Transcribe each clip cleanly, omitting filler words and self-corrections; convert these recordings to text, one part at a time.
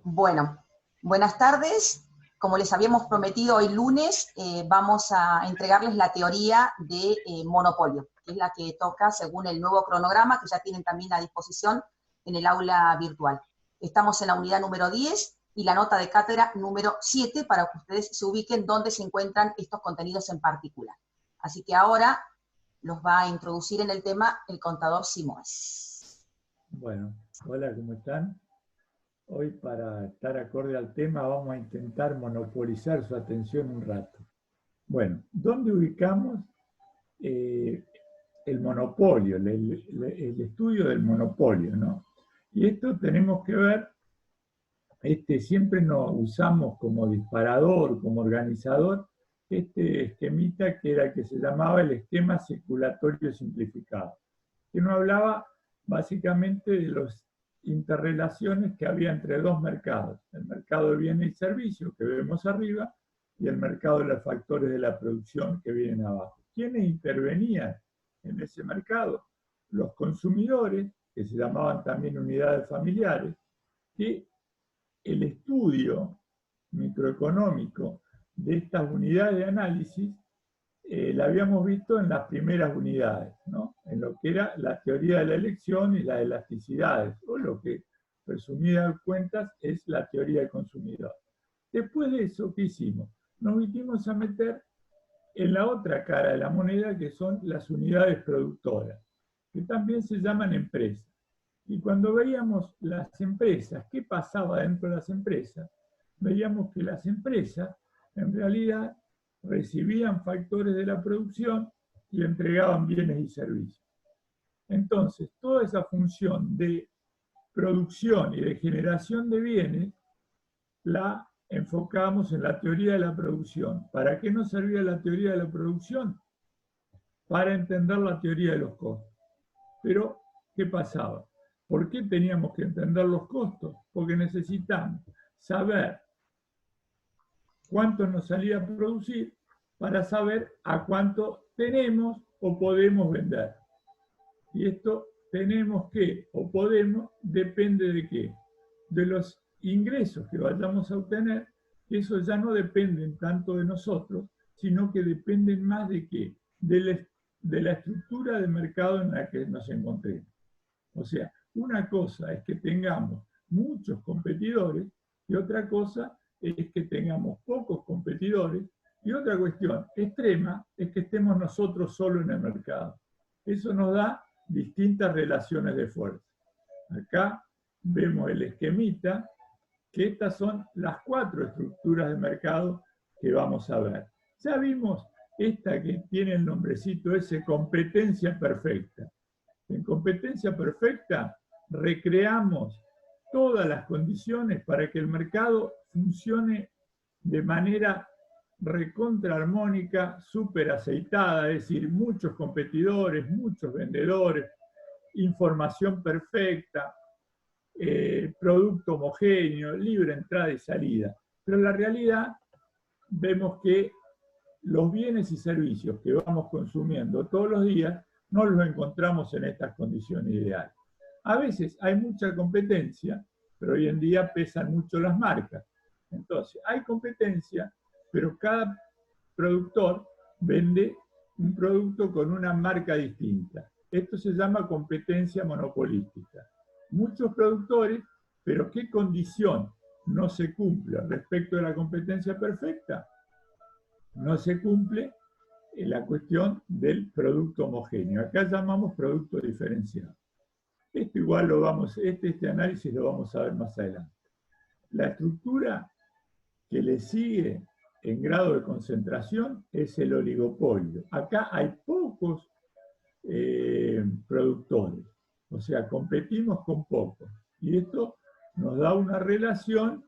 Bueno, buenas tardes. Como les habíamos prometido hoy lunes, vamos a entregarles la teoría de monopolio, que es la que toca según el nuevo cronograma que ya tienen también a disposición en el aula virtual. Estamos en la unidad número 10 y la nota de cátedra número 7 para que ustedes se ubiquen dónde se encuentran estos contenidos en particular. Así que ahora los va a introducir en el tema el contador Simoes. Bueno, hola, ¿cómo están? Hoy, para estar acorde al tema, vamos a intentar monopolizar su atención un rato. Bueno, ¿dónde ubicamos el monopolio, el estudio del monopolio, ¿no? Y esto tenemos que ver, siempre nos usamos como disparador, como organizador, este esquemita que era que se llamaba el esquema circulatorio simplificado, que nos hablaba básicamente de las interrelaciones que había entre dos mercados, el mercado de bienes y servicios que vemos arriba y el mercado de los factores de la producción que vienen abajo. ¿Quiénes intervenían en ese mercado? Los consumidores, que se llamaban también unidades familiares, que el estudio microeconómico de estas unidades de análisis la habíamos visto en las primeras unidades, ¿no? En lo que era la teoría de la elección y las elasticidades, o lo que, resumidas cuentas, es la teoría del consumidor. Después de eso, ¿qué hicimos? Nos metimos a meter en la otra cara de la moneda, que son las unidades productoras, que también se llaman empresas. Y cuando veíamos las empresas, ¿qué pasaba dentro de las empresas? Veíamos que las empresas, en realidad, recibían factores de la producción y entregaban bienes y servicios. Entonces, toda esa función de producción y de generación de bienes la enfocamos en la teoría de la producción. ¿Para qué nos servía la teoría de la producción? Para entender la teoría de los costos. Pero, ¿qué pasaba? ¿Por qué teníamos que entender los costos? Porque necesitamos saber cuánto nos salía a producir para saber a cuánto tenemos o podemos vender. Y esto tenemos que o podemos depende de qué? De los ingresos que vayamos a obtener, que eso ya no dependen tanto de nosotros, sino que dependen más de qué? De la estructura de mercado en la que nos encontremos. O sea, una cosa es que tengamos muchos competidores y otra cosa es que tengamos pocos competidores, y otra cuestión extrema es que estemos nosotros solos en el mercado. Eso nos da distintas relaciones de fuerza. Acá vemos el esquemita, que estas son las 4 estructuras de mercado que vamos a ver. Ya vimos esta que tiene el nombrecito ese, competencia perfecta. En competencia perfecta recreamos todas las condiciones para que el mercado funcione de manera recontraarmónica, súper aceitada, es decir, muchos competidores, muchos vendedores, información perfecta, producto homogéneo, libre entrada y salida. Pero en la realidad vemos que los bienes y servicios que vamos consumiendo todos los días no los encontramos en estas condiciones ideales. A veces hay mucha competencia, pero hoy en día pesan mucho las marcas. Entonces, hay competencia, pero cada productor vende un producto con una marca distinta. Esto se llama competencia monopolística. Muchos productores, pero ¿qué condición no se cumple respecto de la competencia perfecta? No se cumple la cuestión del producto homogéneo. Acá llamamos producto diferenciado. Esto igual lo vamos, este análisis lo vamos a ver más adelante. La estructura que le sigue en grado de concentración es el oligopolio. Acá hay pocos productores, o sea, competimos con pocos. Y esto nos da una relación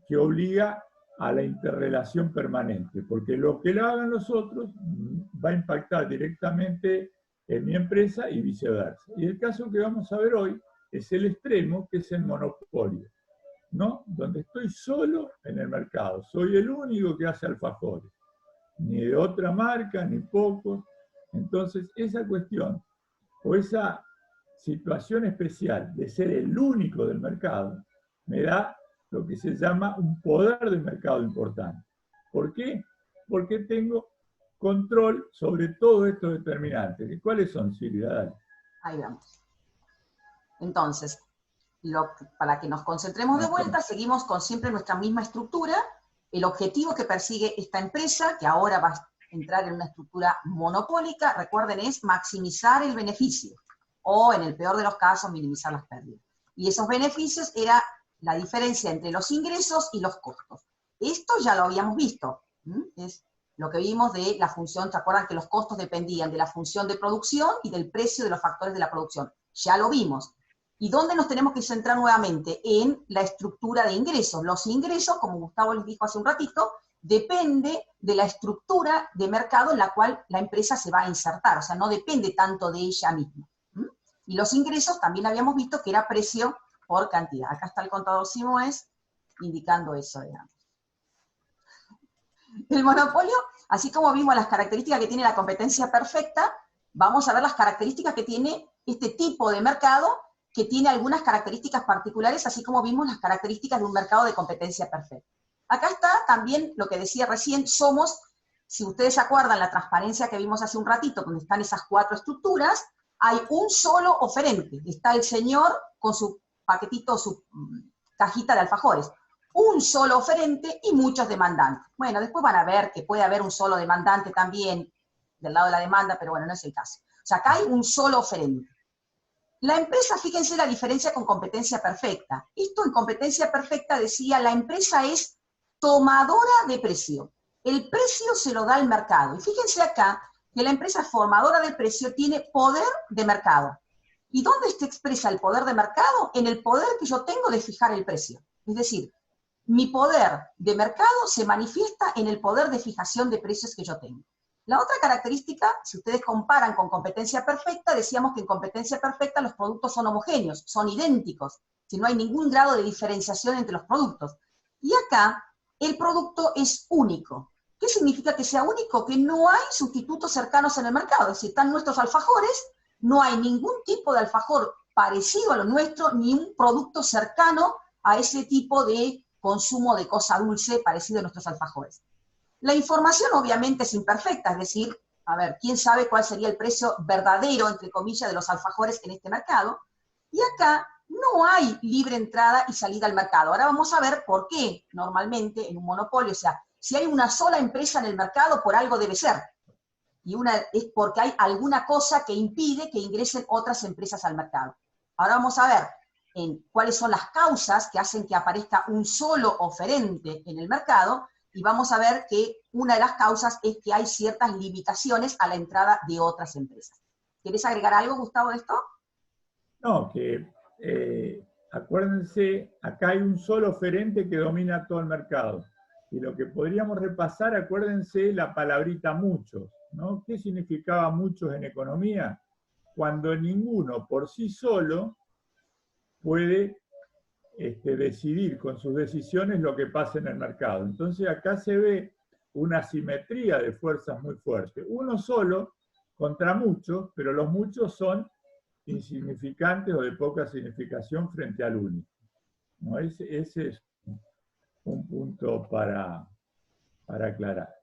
que obliga a la interrelación permanente, porque lo que lo hagan los otros va a impactar directamente en mi empresa y viceversa. Y el caso que vamos a ver hoy es el extremo, que es el monopolio, ¿no? Donde estoy solo en el mercado, soy el único que hace alfajores, ni de otra marca, ni pocos. Entonces, esa cuestión, o esa situación especial de ser el único del mercado, me da lo que se llama un poder de mercado importante. ¿Por qué? Porque tengo control sobre todos estos determinantes. ¿Y cuáles son, Silvia? Dale. Ahí vamos. Entonces, para que nos concentremos de vuelta, seguimos con siempre nuestra misma estructura. El objetivo que persigue esta empresa, que ahora va a entrar en una estructura monopólica, recuerden, es maximizar el beneficio, o en el peor de los casos, minimizar las pérdidas. Y esos beneficios era la diferencia entre los ingresos y los costos. Esto ya lo habíamos visto. Es lo que vimos de la función, ¿se acuerdan que los costos dependían de la función de producción y del precio de los factores de la producción? Ya lo vimos. ¿Y dónde nos tenemos que centrar nuevamente? En la estructura de ingresos. Los ingresos, como Gustavo les dijo hace un ratito, depende de la estructura de mercado en la cual la empresa se va a insertar, o sea, no depende tanto de ella misma. Y los ingresos también habíamos visto que era precio por cantidad. Acá está el contador Simoes indicando eso, digamos. El monopolio, así como vimos las características que tiene la competencia perfecta, vamos a ver las características que tiene este tipo de mercado, que tiene algunas características particulares, así como vimos las características de un mercado de competencia perfecta. Acá está también lo que decía recién, somos, si ustedes se acuerdan, la transparencia que vimos hace un ratito, donde están esas 4 estructuras, hay un solo oferente. Está el señor con su paquetito, su cajita de alfajores. Un solo oferente y muchos demandantes. Bueno, después van a ver que puede haber un solo demandante también del lado de la demanda, pero bueno, no es el caso. O sea, acá hay un solo oferente. La empresa, fíjense la diferencia con competencia perfecta. Esto en competencia perfecta decía, la empresa es tomadora de precio. El precio se lo da el mercado. Y fíjense acá que la empresa formadora del precio tiene poder de mercado. ¿Y dónde se expresa el poder de mercado? En el poder que yo tengo de fijar el precio. Es decir, mi poder de mercado se manifiesta en el poder de fijación de precios que yo tengo. La otra característica, si ustedes comparan con competencia perfecta, decíamos que en competencia perfecta los productos son homogéneos, son idénticos, si no hay ningún grado de diferenciación entre los productos. Y acá, el producto es único. ¿Qué significa que sea único? Que no hay sustitutos cercanos en el mercado. Es decir, están nuestros alfajores, no hay ningún tipo de alfajor parecido a lo nuestro, ni un producto cercano a ese tipo de consumo de cosa dulce parecido a nuestros alfajores. La información obviamente es imperfecta, es decir, a ver, ¿quién sabe cuál sería el precio verdadero, entre comillas, de los alfajores en este mercado? Y acá no hay libre entrada y salida al mercado. Ahora vamos a ver por qué normalmente en un monopolio, o sea, si hay una sola empresa en el mercado, por algo debe ser. Y una es porque hay alguna cosa que impide que ingresen otras empresas al mercado. Ahora vamos a ver cuáles son las causas que hacen que aparezca un solo oferente en el mercado, y vamos a ver que una de las causas es que hay ciertas limitaciones a la entrada de otras empresas. ¿Querés agregar algo, Gustavo, de esto? No, que acuérdense, acá hay un solo oferente que domina todo el mercado. Y lo que podríamos repasar, acuérdense la palabrita muchos, ¿no? ¿Qué significaba muchos en economía? Cuando ninguno por sí solo puede decidir con sus decisiones lo que pasa en el mercado. Entonces acá se ve una simetría de fuerzas muy fuerte. Uno solo contra muchos, pero los muchos son insignificantes o de poca significación frente al único. ¿No? Ese es un punto para aclarar.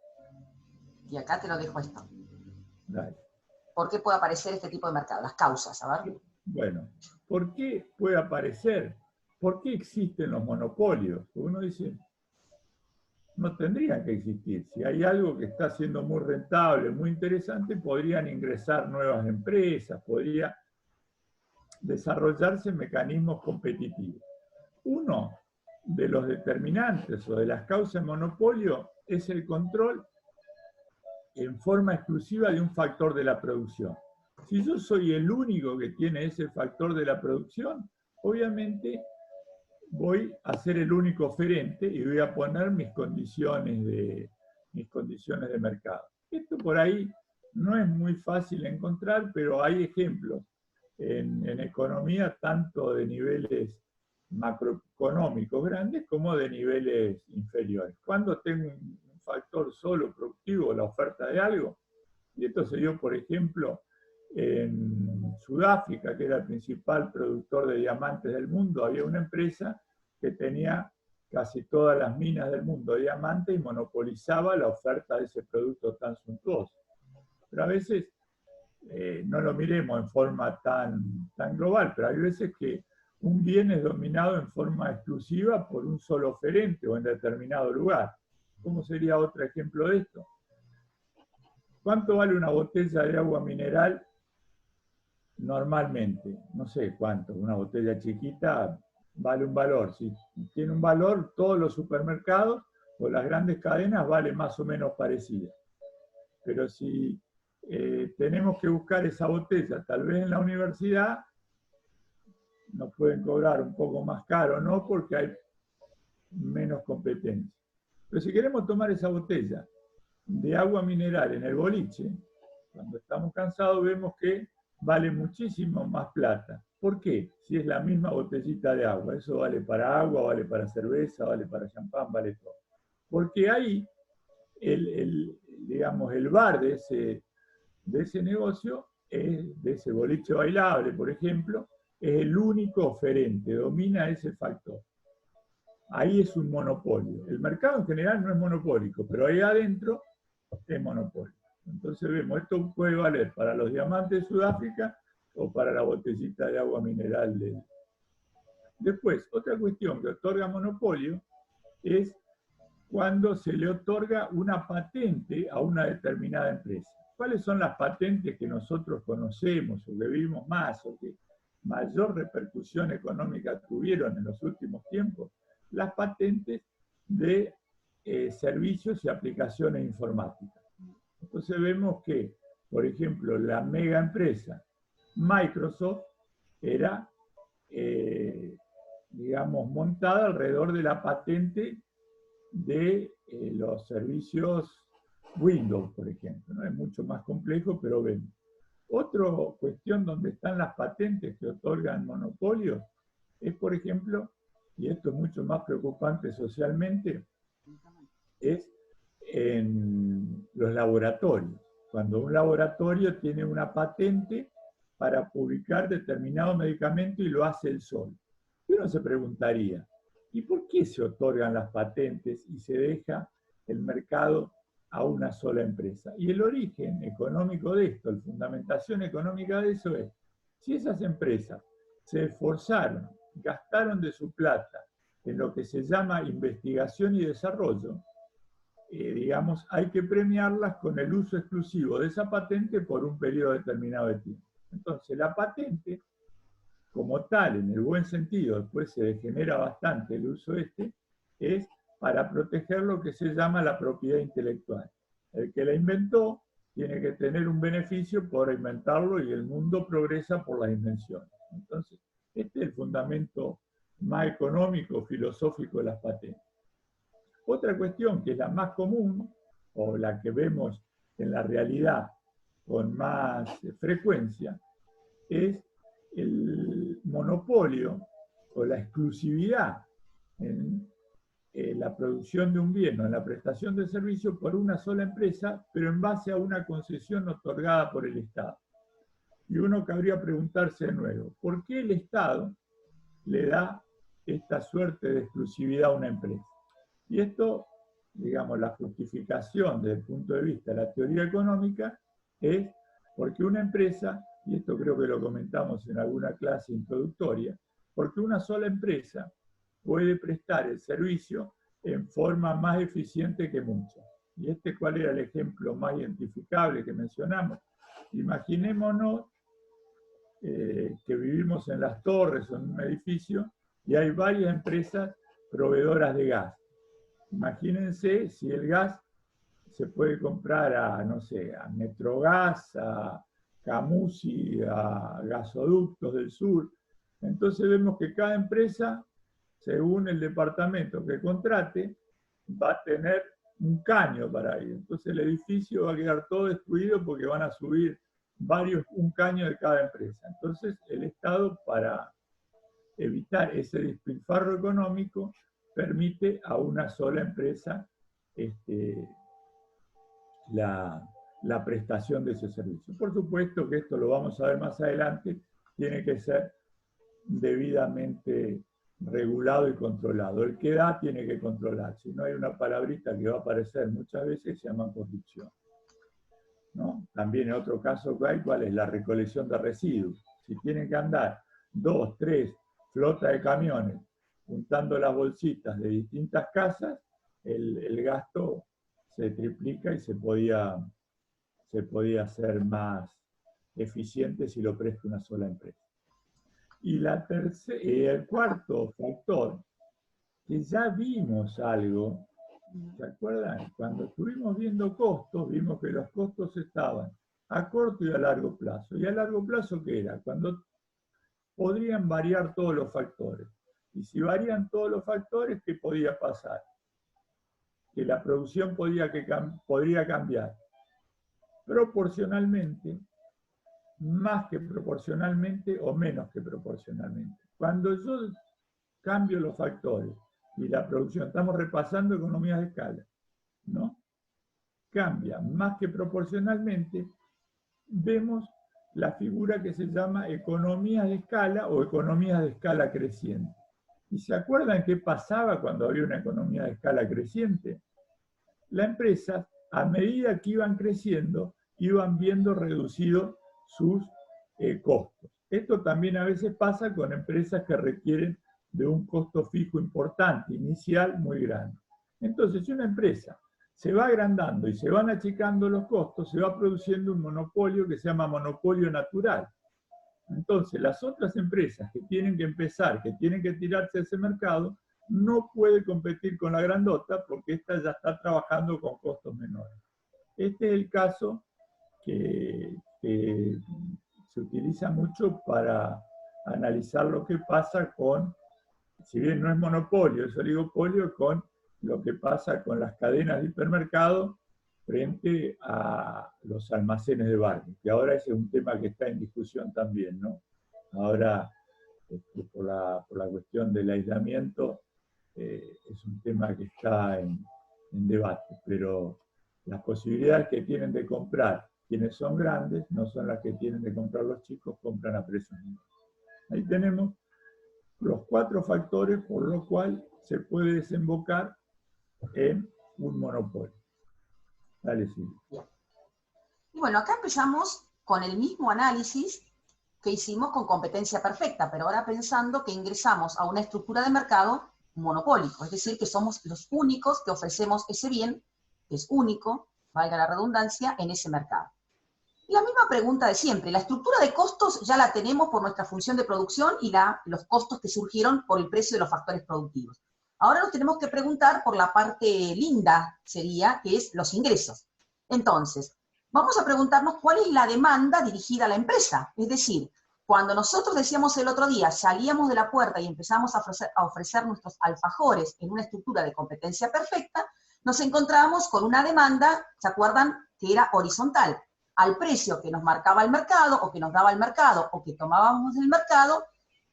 Y acá te lo dejo esto. Dale. ¿Por qué puede aparecer este tipo de mercado? Las causas, a ver. Bueno, ¿por qué puede aparecer? ¿Por qué existen los monopolios? Uno dice, no tendrían que existir. Si hay algo que está siendo muy rentable, muy interesante, podrían ingresar nuevas empresas, podría desarrollarse mecanismos competitivos. Uno de los determinantes o de las causas de monopolio es el control en forma exclusiva de un factor de la producción. Si yo soy el único que tiene ese factor de la producción, obviamente voy a ser el único oferente y voy a poner mis condiciones de mercado. Esto por ahí no es muy fácil encontrar, pero hay ejemplos en economía tanto de niveles macroeconómicos grandes como de niveles inferiores. Cuando tengo un factor solo productivo, la oferta de algo, y esto se dio, por ejemplo, en en Sudáfrica, que era el principal productor de diamantes del mundo, había una empresa que tenía casi todas las minas del mundo de diamantes y monopolizaba la oferta de ese producto tan suntuoso. Pero a veces, no lo miremos en forma tan global, pero hay veces que un bien es dominado en forma exclusiva por un solo oferente o en determinado lugar. ¿Cómo sería otro ejemplo de esto? ¿Cuánto vale una botella de agua mineral normalmente? No sé cuánto, una botella chiquita vale un valor. Si tiene un valor, todos los supermercados o las grandes cadenas valen más o menos parecidas. Pero si tenemos que buscar esa botella, tal vez en la universidad, nos pueden cobrar un poco más caro, ¿no? Porque hay menos competencia. Pero si queremos tomar esa botella de agua mineral en el boliche, cuando estamos cansados vemos que vale muchísimo más plata. ¿Por qué? Si es la misma botellita de agua. Eso vale para agua, vale para cerveza, vale para champán, vale todo. Porque ahí, digamos, el bar de ese negocio, de ese boliche bailable, por ejemplo, es el único oferente, domina ese factor. Ahí es un monopolio. El mercado en general no es monopólico, pero ahí adentro es monopolio. Entonces vemos, esto puede valer para los diamantes de Sudáfrica o para la botellita de agua mineral de... Después, otra cuestión que otorga monopolio es cuando se le otorga una patente a una determinada empresa. ¿Cuáles son las patentes que nosotros conocemos o que vimos más o que mayor repercusión económica tuvieron en los últimos tiempos? Las patentes de servicios y aplicaciones informáticas. Entonces vemos que, por ejemplo, la mega empresa Microsoft era, digamos, montada alrededor de la patente de los servicios Windows, por ejemplo, ¿no? Es mucho más complejo, pero vemos. Otra cuestión donde están las patentes que otorgan monopolios es, por ejemplo, y esto es mucho más preocupante socialmente, es en los laboratorios. Cuando un laboratorio tiene una patente para publicar determinado medicamento y lo hace él solo. Y uno se preguntaría, ¿y por qué se otorgan las patentes y se deja el mercado a una sola empresa? Y el origen económico de esto, la fundamentación económica de eso es, si esas empresas se esforzaron, gastaron de su plata en lo que se llama investigación y desarrollo, digamos, hay que premiarlas con el uso exclusivo de esa patente por un periodo determinado de tiempo. Entonces, la patente, como tal, en el buen sentido, después se degenera bastante el uso es para proteger lo que se llama la propiedad intelectual. El que la inventó tiene que tener un beneficio por inventarlo y el mundo progresa por las invenciones. Entonces, este es el fundamento más económico, filosófico de las patentes. Otra cuestión que es la más común, o la que vemos en la realidad con más frecuencia, es el monopolio o la exclusividad en la producción de un bien o en la prestación de servicio por una sola empresa, pero en base a una concesión otorgada por el Estado. Y uno cabría preguntarse de nuevo, ¿por qué el Estado le da esta suerte de exclusividad a una empresa? Y esto, digamos, la justificación desde el punto de vista de la teoría económica es porque una empresa, y esto creo que lo comentamos en alguna clase introductoria, porque una sola empresa puede prestar el servicio en forma más eficiente que muchas. ¿Y cuál era el ejemplo más identificable que mencionamos? Imaginémonos que vivimos en las torres o en un edificio y hay varias empresas proveedoras de gas. Imagínense si el gas se puede comprar a, no sé, a Metrogas, a Camusi, a Gasoductos del Sur. Entonces vemos que cada empresa, según el departamento que contrate, va a tener un caño para ir. Entonces el edificio va a quedar todo destruido porque van a subir un caño de cada empresa. Entonces el Estado, para evitar ese despilfarro económico, permite a una sola empresa la la prestación de ese servicio. Por supuesto que esto lo vamos a ver más adelante, tiene que ser debidamente regulado y controlado. El que da tiene que controlar, si no hay una palabrita que va a aparecer muchas veces, se llama corrupción, ¿no? También en otro caso que hay, ¿cuál es? La recolección de residuos. Si tienen que andar 2, 3 flotas de camiones juntando las bolsitas de distintas casas, el gasto se triplica y se podía hacer más eficiente si lo presta una sola empresa. Y el cuarto factor, que ya vimos algo, ¿se acuerdan? Cuando estuvimos viendo costos, vimos que los costos estaban a corto y a largo plazo. ¿Y a largo plazo qué era? Cuando podrían variar todos los factores. Y si varían todos los factores, ¿qué podía pasar? Que la producción podría cambiar proporcionalmente, más que proporcionalmente o menos que proporcionalmente. Cuando yo cambio los factores y la producción, estamos repasando economías de escala, ¿no? Cambia más que proporcionalmente, vemos la figura que se llama economías de escala o economías de escala creciente. ¿Y se acuerdan qué pasaba cuando había una economía de escala creciente? La empresa, a medida que iban creciendo, iban viendo reducidos sus costos. Esto también a veces pasa con empresas que requieren de un costo fijo importante, inicial muy grande. Entonces, si una empresa se va agrandando y se van achicando los costos, se va produciendo un monopolio que se llama monopolio natural. Entonces, las otras empresas que tienen que empezar, que tienen que tirarse a ese mercado, no puede competir con la grandota porque esta ya está trabajando con costos menores. Este es el caso que se utiliza mucho para analizar lo que pasa con, si bien no es monopolio, es oligopolio, con lo que pasa con las cadenas de hipermercado frente a los almacenes de barrio, que ahora ese es un tema que está en discusión también, ¿no? Ahora, por la cuestión del aislamiento, es un tema que está en debate, pero las posibilidades que tienen de comprar quienes son grandes no son las que tienen de comprar los chicos, compran a precios menores. Ahí tenemos los 4 factores por los cuales se puede desembocar en un monopolio. Dale, Silvia. Y bueno, acá empezamos con el mismo análisis que hicimos con competencia perfecta, pero ahora pensando que ingresamos a una estructura de mercado monopólico, es decir, que somos los únicos que ofrecemos ese bien, que es único, valga la redundancia, en ese mercado. Y la misma pregunta de siempre, la estructura de costos ya la tenemos por nuestra función de producción y los costos que surgieron por el precio de los factores productivos. Ahora nos tenemos que preguntar por la parte linda, sería, que es los ingresos. Entonces, vamos a preguntarnos cuál es la demanda dirigida a la empresa. Es decir, cuando nosotros decíamos el otro día, salíamos de la puerta y empezamos a ofrecer nuestros alfajores en una estructura de competencia perfecta, nos encontramos con una demanda, ¿se acuerdan?, que era horizontal. Al precio que nos marcaba el mercado, o que nos daba el mercado, o que tomábamos del mercado,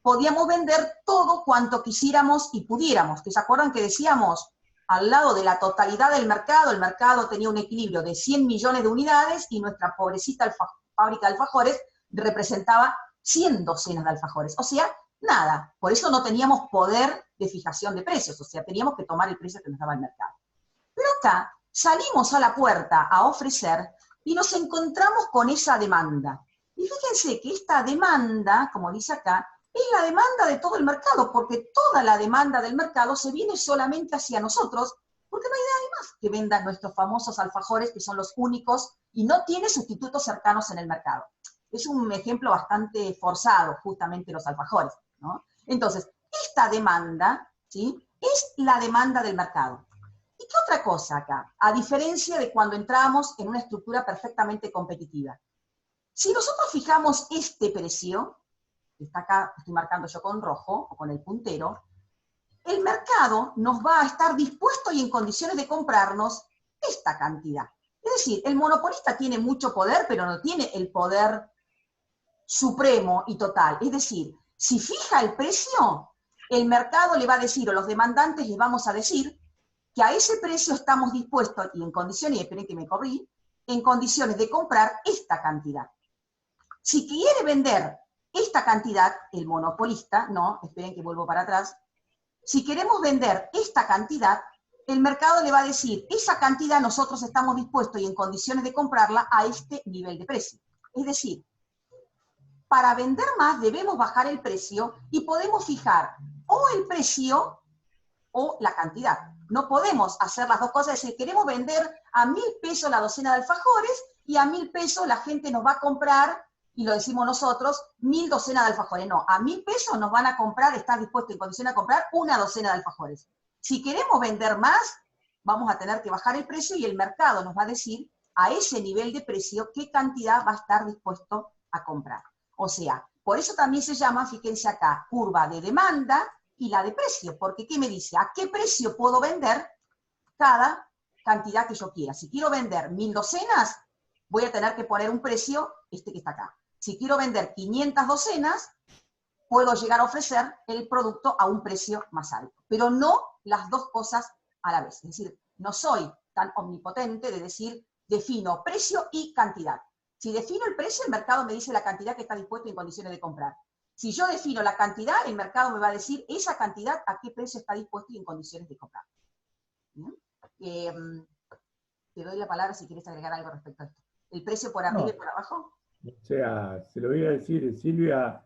podíamos vender todo cuanto quisiéramos y pudiéramos. ¿Se acuerdan que decíamos, al lado de la totalidad del mercado, el mercado tenía un equilibrio de 100 millones de unidades y nuestra pobrecita fábrica de alfajores representaba 100 docenas de alfajores? O sea, nada. Por eso no teníamos poder de fijación de precios, o sea, teníamos que tomar el precio que nos daba el mercado. Pero acá salimos a la puerta a ofrecer y nos encontramos con esa demanda. Y fíjense que esta demanda, como dice acá, es la demanda de todo el mercado, porque toda la demanda del mercado se viene solamente hacia nosotros, porque no hay nadie más que venda nuestros famosos alfajores, que son los únicos, y no tiene sustitutos cercanos en el mercado. Es un ejemplo bastante forzado, justamente los alfajores, ¿no? Entonces, esta demanda, ¿sí?, es la demanda del mercado. ¿Y qué otra cosa acá? A diferencia de cuando entramos en una estructura perfectamente competitiva. Si nosotros fijamos este precio, que está acá, estoy marcando yo con rojo, o con el puntero, el mercado nos va a estar dispuesto y en condiciones de comprarnos esta cantidad. Es decir, el monopolista tiene mucho poder, pero no tiene el poder supremo y total. Es decir, si fija el precio, el mercado le va a decir, o los demandantes les vamos a decir, que a ese precio estamos dispuestos, y en condiciones, y esperen que me corrí, en condiciones de comprar esta cantidad. Si quiere vender esta cantidad, el monopolista, no, esperen que vuelvo para atrás, si queremos vender esta cantidad, el mercado le va a decir, esa cantidad nosotros estamos dispuestos y en condiciones de comprarla a este nivel de precio. Es decir, para vender más debemos bajar el precio y podemos fijar o el precio o la cantidad. No podemos hacer las dos cosas, es decir, queremos vender a 1.000 pesos la docena de alfajores y a 1.000 pesos la gente nos va a comprar, y lo decimos nosotros, 1.000 docenas de alfajores. No, a 1.000 pesos nos van a comprar, estar dispuestos en condición a comprar una docena de alfajores. Si queremos vender más, vamos a tener que bajar el precio y el mercado nos va a decir a ese nivel de precio qué cantidad va a estar dispuesto a comprar. O sea, por eso también se llama, fíjense acá, curva de demanda y la de precio, porque ¿qué me dice? ¿A qué precio puedo vender cada cantidad que yo quiera? Si quiero vender 1.000 docenas, voy a tener que poner un precio, este que está acá. Si quiero vender 500 docenas, puedo llegar a ofrecer el producto a un precio más alto, pero no las dos cosas a la vez. Es decir, no soy tan omnipotente de decir, defino precio y cantidad. Si defino el precio, el mercado me dice la cantidad que está dispuesto en condiciones de comprar. Si yo defino la cantidad, el mercado me va a decir esa cantidad a qué precio está dispuesto y en condiciones de comprar. Te doy la palabra si quieres agregar algo respecto a esto. ¿El precio por arriba y por abajo? O sea, se lo voy a decir, Silvia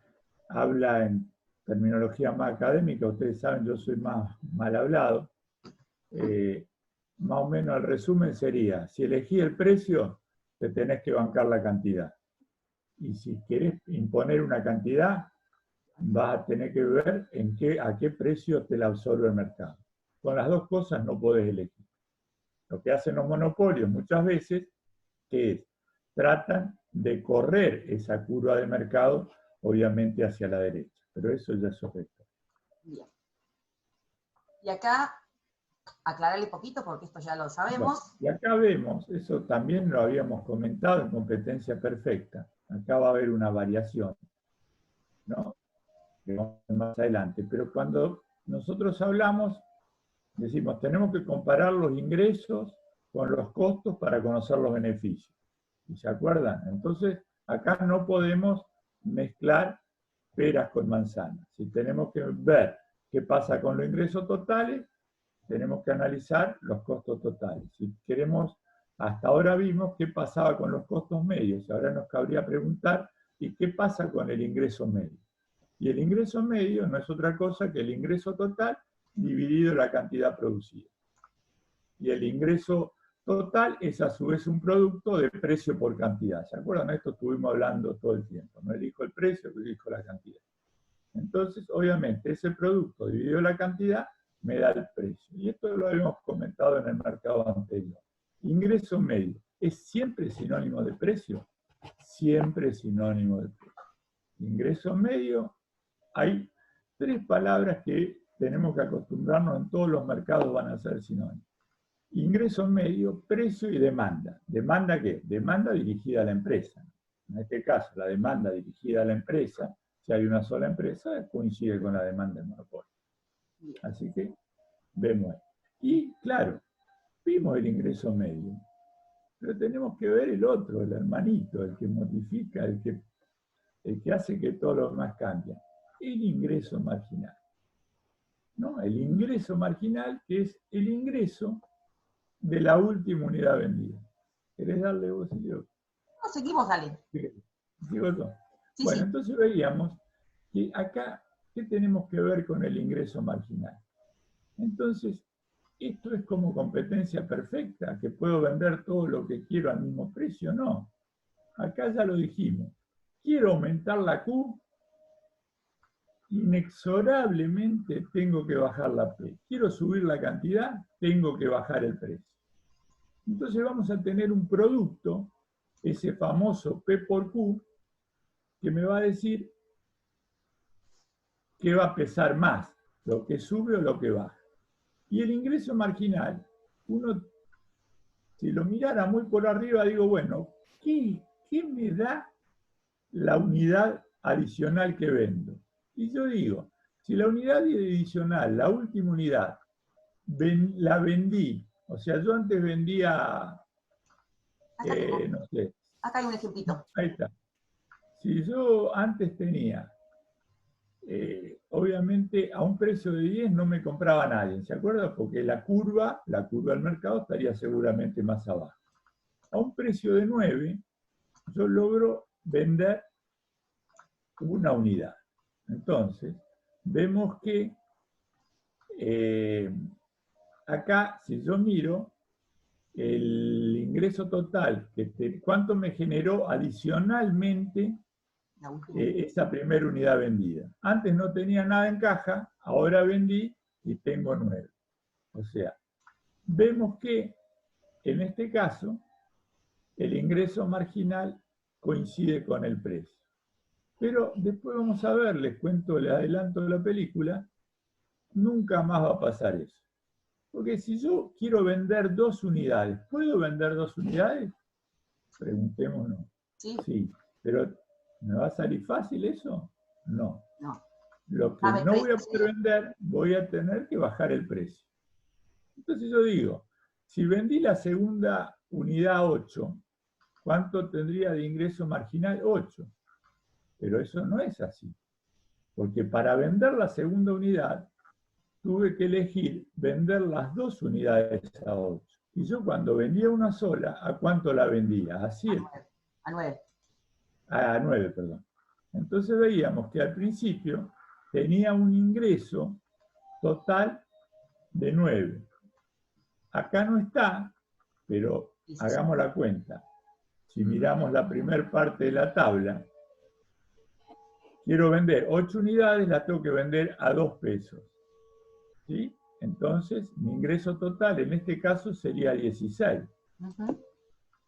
habla en terminología más académica, ustedes saben, yo soy más mal hablado. Más o menos el resumen sería, si elegí el precio, te tenés que bancar la cantidad. Y si querés imponer una cantidad, vas a tener que ver a qué precio te la absorbe el mercado. Con las dos cosas no podés elegir. Lo que hacen los monopolios muchas veces, que es, tratan de correr esa curva de mercado, obviamente hacia la derecha. Pero eso ya es otro. Bien. Y acá, aclararle poquito porque esto ya lo sabemos. Bueno, y acá vemos, eso también lo habíamos comentado en competencia perfecta. Acá va a haber una variación, ¿no? Más adelante. Pero cuando nosotros hablamos, decimos, tenemos que comparar los ingresos con los costos para conocer los beneficios. ¿Y se acuerdan? Entonces, acá no podemos mezclar peras con manzanas. Si tenemos que ver qué pasa con los ingresos totales, tenemos que analizar los costos totales. Si queremos, hasta ahora vimos qué pasaba con los costos medios. Ahora nos cabría preguntar, ¿y qué pasa con el ingreso medio? Y el ingreso medio no es otra cosa que el ingreso total dividido la cantidad producida. Y el ingreso total es a su vez un producto de precio por cantidad. ¿Se acuerdan? Esto estuvimos hablando todo el tiempo. No elijo el precio, elijo la cantidad. Entonces, obviamente, ese producto dividido la cantidad me da el precio. Y esto lo habíamos comentado en el mercado anterior. Ingreso medio, ¿es siempre sinónimo de precio? Siempre sinónimo de precio. Ingreso medio, hay tres palabras que tenemos que acostumbrarnos, en todos los mercados van a ser sinónimos. Ingreso medio, precio y demanda. ¿Demanda qué? Demanda dirigida a la empresa. En este caso, la demanda dirigida a la empresa, si hay una sola empresa, coincide con la demanda del monopolio. Así que vemos. Y claro, vimos el ingreso medio, pero tenemos que ver el otro, el hermanito, el que modifica, el que hace que todo lo demás cambie. El ingreso marginal. ¿No? El ingreso marginal, que es el ingreso de la última unidad vendida. ¿Querés darle vos, Silvio? No, seguimos, dale. ¿Sigo yo? Sí, bueno, sí. Entonces veíamos que acá, ¿qué tenemos que ver con el ingreso marginal? Entonces, ¿esto es como competencia perfecta? ¿Que puedo vender todo lo que quiero al mismo precio? No. Acá ya lo dijimos. Quiero aumentar la Q, inexorablemente tengo que bajar la P. Quiero subir la cantidad, tengo que bajar el precio. Entonces vamos a tener un producto, ese famoso P por Q, que me va a decir qué va a pesar más, lo que sube o lo que baja. Y el ingreso marginal, uno, si lo mirara muy por arriba, digo, bueno, ¿qué me da la unidad adicional que vendo? Y yo digo, si la unidad adicional, la última unidad, la vendí, o sea, yo antes vendía Acá tengo. no sé. Acá hay un ejemplito. Ahí está. Si yo antes tenía, obviamente a un precio de 10 no me compraba nadie, ¿se acuerda? Porque la curva del mercado estaría seguramente más abajo. A un precio de 9, yo logro vender una unidad. Entonces, vemos que acá, si yo miro el ingreso total, ¿cuánto me generó adicionalmente esa primera unidad vendida? Antes no tenía nada en caja, ahora vendí y tengo 9. O sea, vemos que en este caso el ingreso marginal coincide con el precio. Pero después vamos a ver, les cuento, les adelanto de la película, nunca más va a pasar eso. Porque si yo quiero vender 2 unidades, ¿puedo vender 2 unidades? Preguntémonos. Sí. Sí, pero ¿me va a salir fácil eso? No. No. Lo que no voy a poder vender, voy a tener que bajar el precio. Entonces yo digo, si vendí la segunda unidad 8, ¿cuánto tendría de ingreso marginal? 8. Pero eso no es así. Porque para vender la segunda unidad, tuve que elegir vender las 2 unidades a 8. Y yo cuando vendía una sola, ¿a cuánto la vendía? A 7. A 9. A 9, perdón. Entonces veíamos que al principio tenía un ingreso total de 9. Acá no está, pero hagamos la cuenta. Si miramos la primera parte de la tabla, quiero vender 8 unidades, las tengo que vender a 2 pesos. ¿Sí? Entonces, mi ingreso total en este caso sería 16.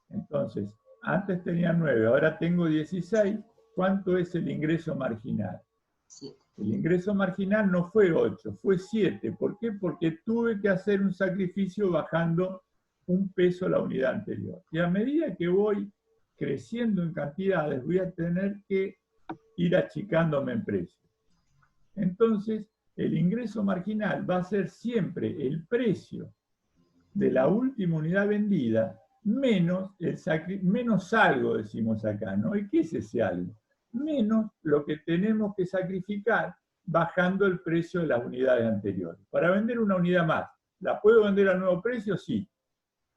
Entonces, antes tenía 9, ahora tengo 16. ¿Cuánto es el ingreso marginal? 7. El ingreso marginal no fue 8, fue 7. ¿Por qué? Porque tuve que hacer un sacrificio bajando 1 peso la unidad anterior. Y a medida que voy creciendo en cantidades, voy a tener que ir achicándome en precio. Entonces, el ingreso marginal va a ser siempre el precio de la última unidad vendida menos algo, decimos acá, ¿no? ¿Y qué es ese algo? Menos lo que tenemos que sacrificar bajando el precio de las unidades anteriores. Para vender una unidad más, ¿la puedo vender al nuevo precio? Sí,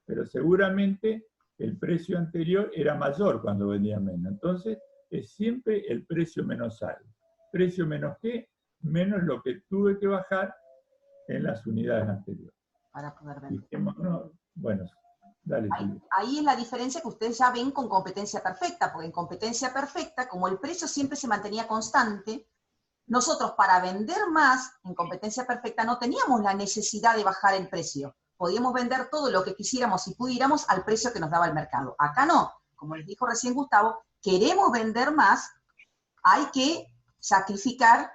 pero seguramente el precio anterior era mayor cuando vendía menos. Entonces, es siempre el precio menos algo. ¿Precio menos qué? Menos lo que tuve que bajar en las unidades anteriores. Para poder vender. No, bueno, dale. Ahí es la diferencia que ustedes ya ven con competencia perfecta, porque en competencia perfecta, como el precio siempre se mantenía constante, nosotros para vender más en competencia perfecta no teníamos la necesidad de bajar el precio. Podíamos vender todo lo que quisiéramos y pudiéramos al precio que nos daba el mercado. Acá no, como les dijo recién Gustavo, queremos vender más, hay que sacrificar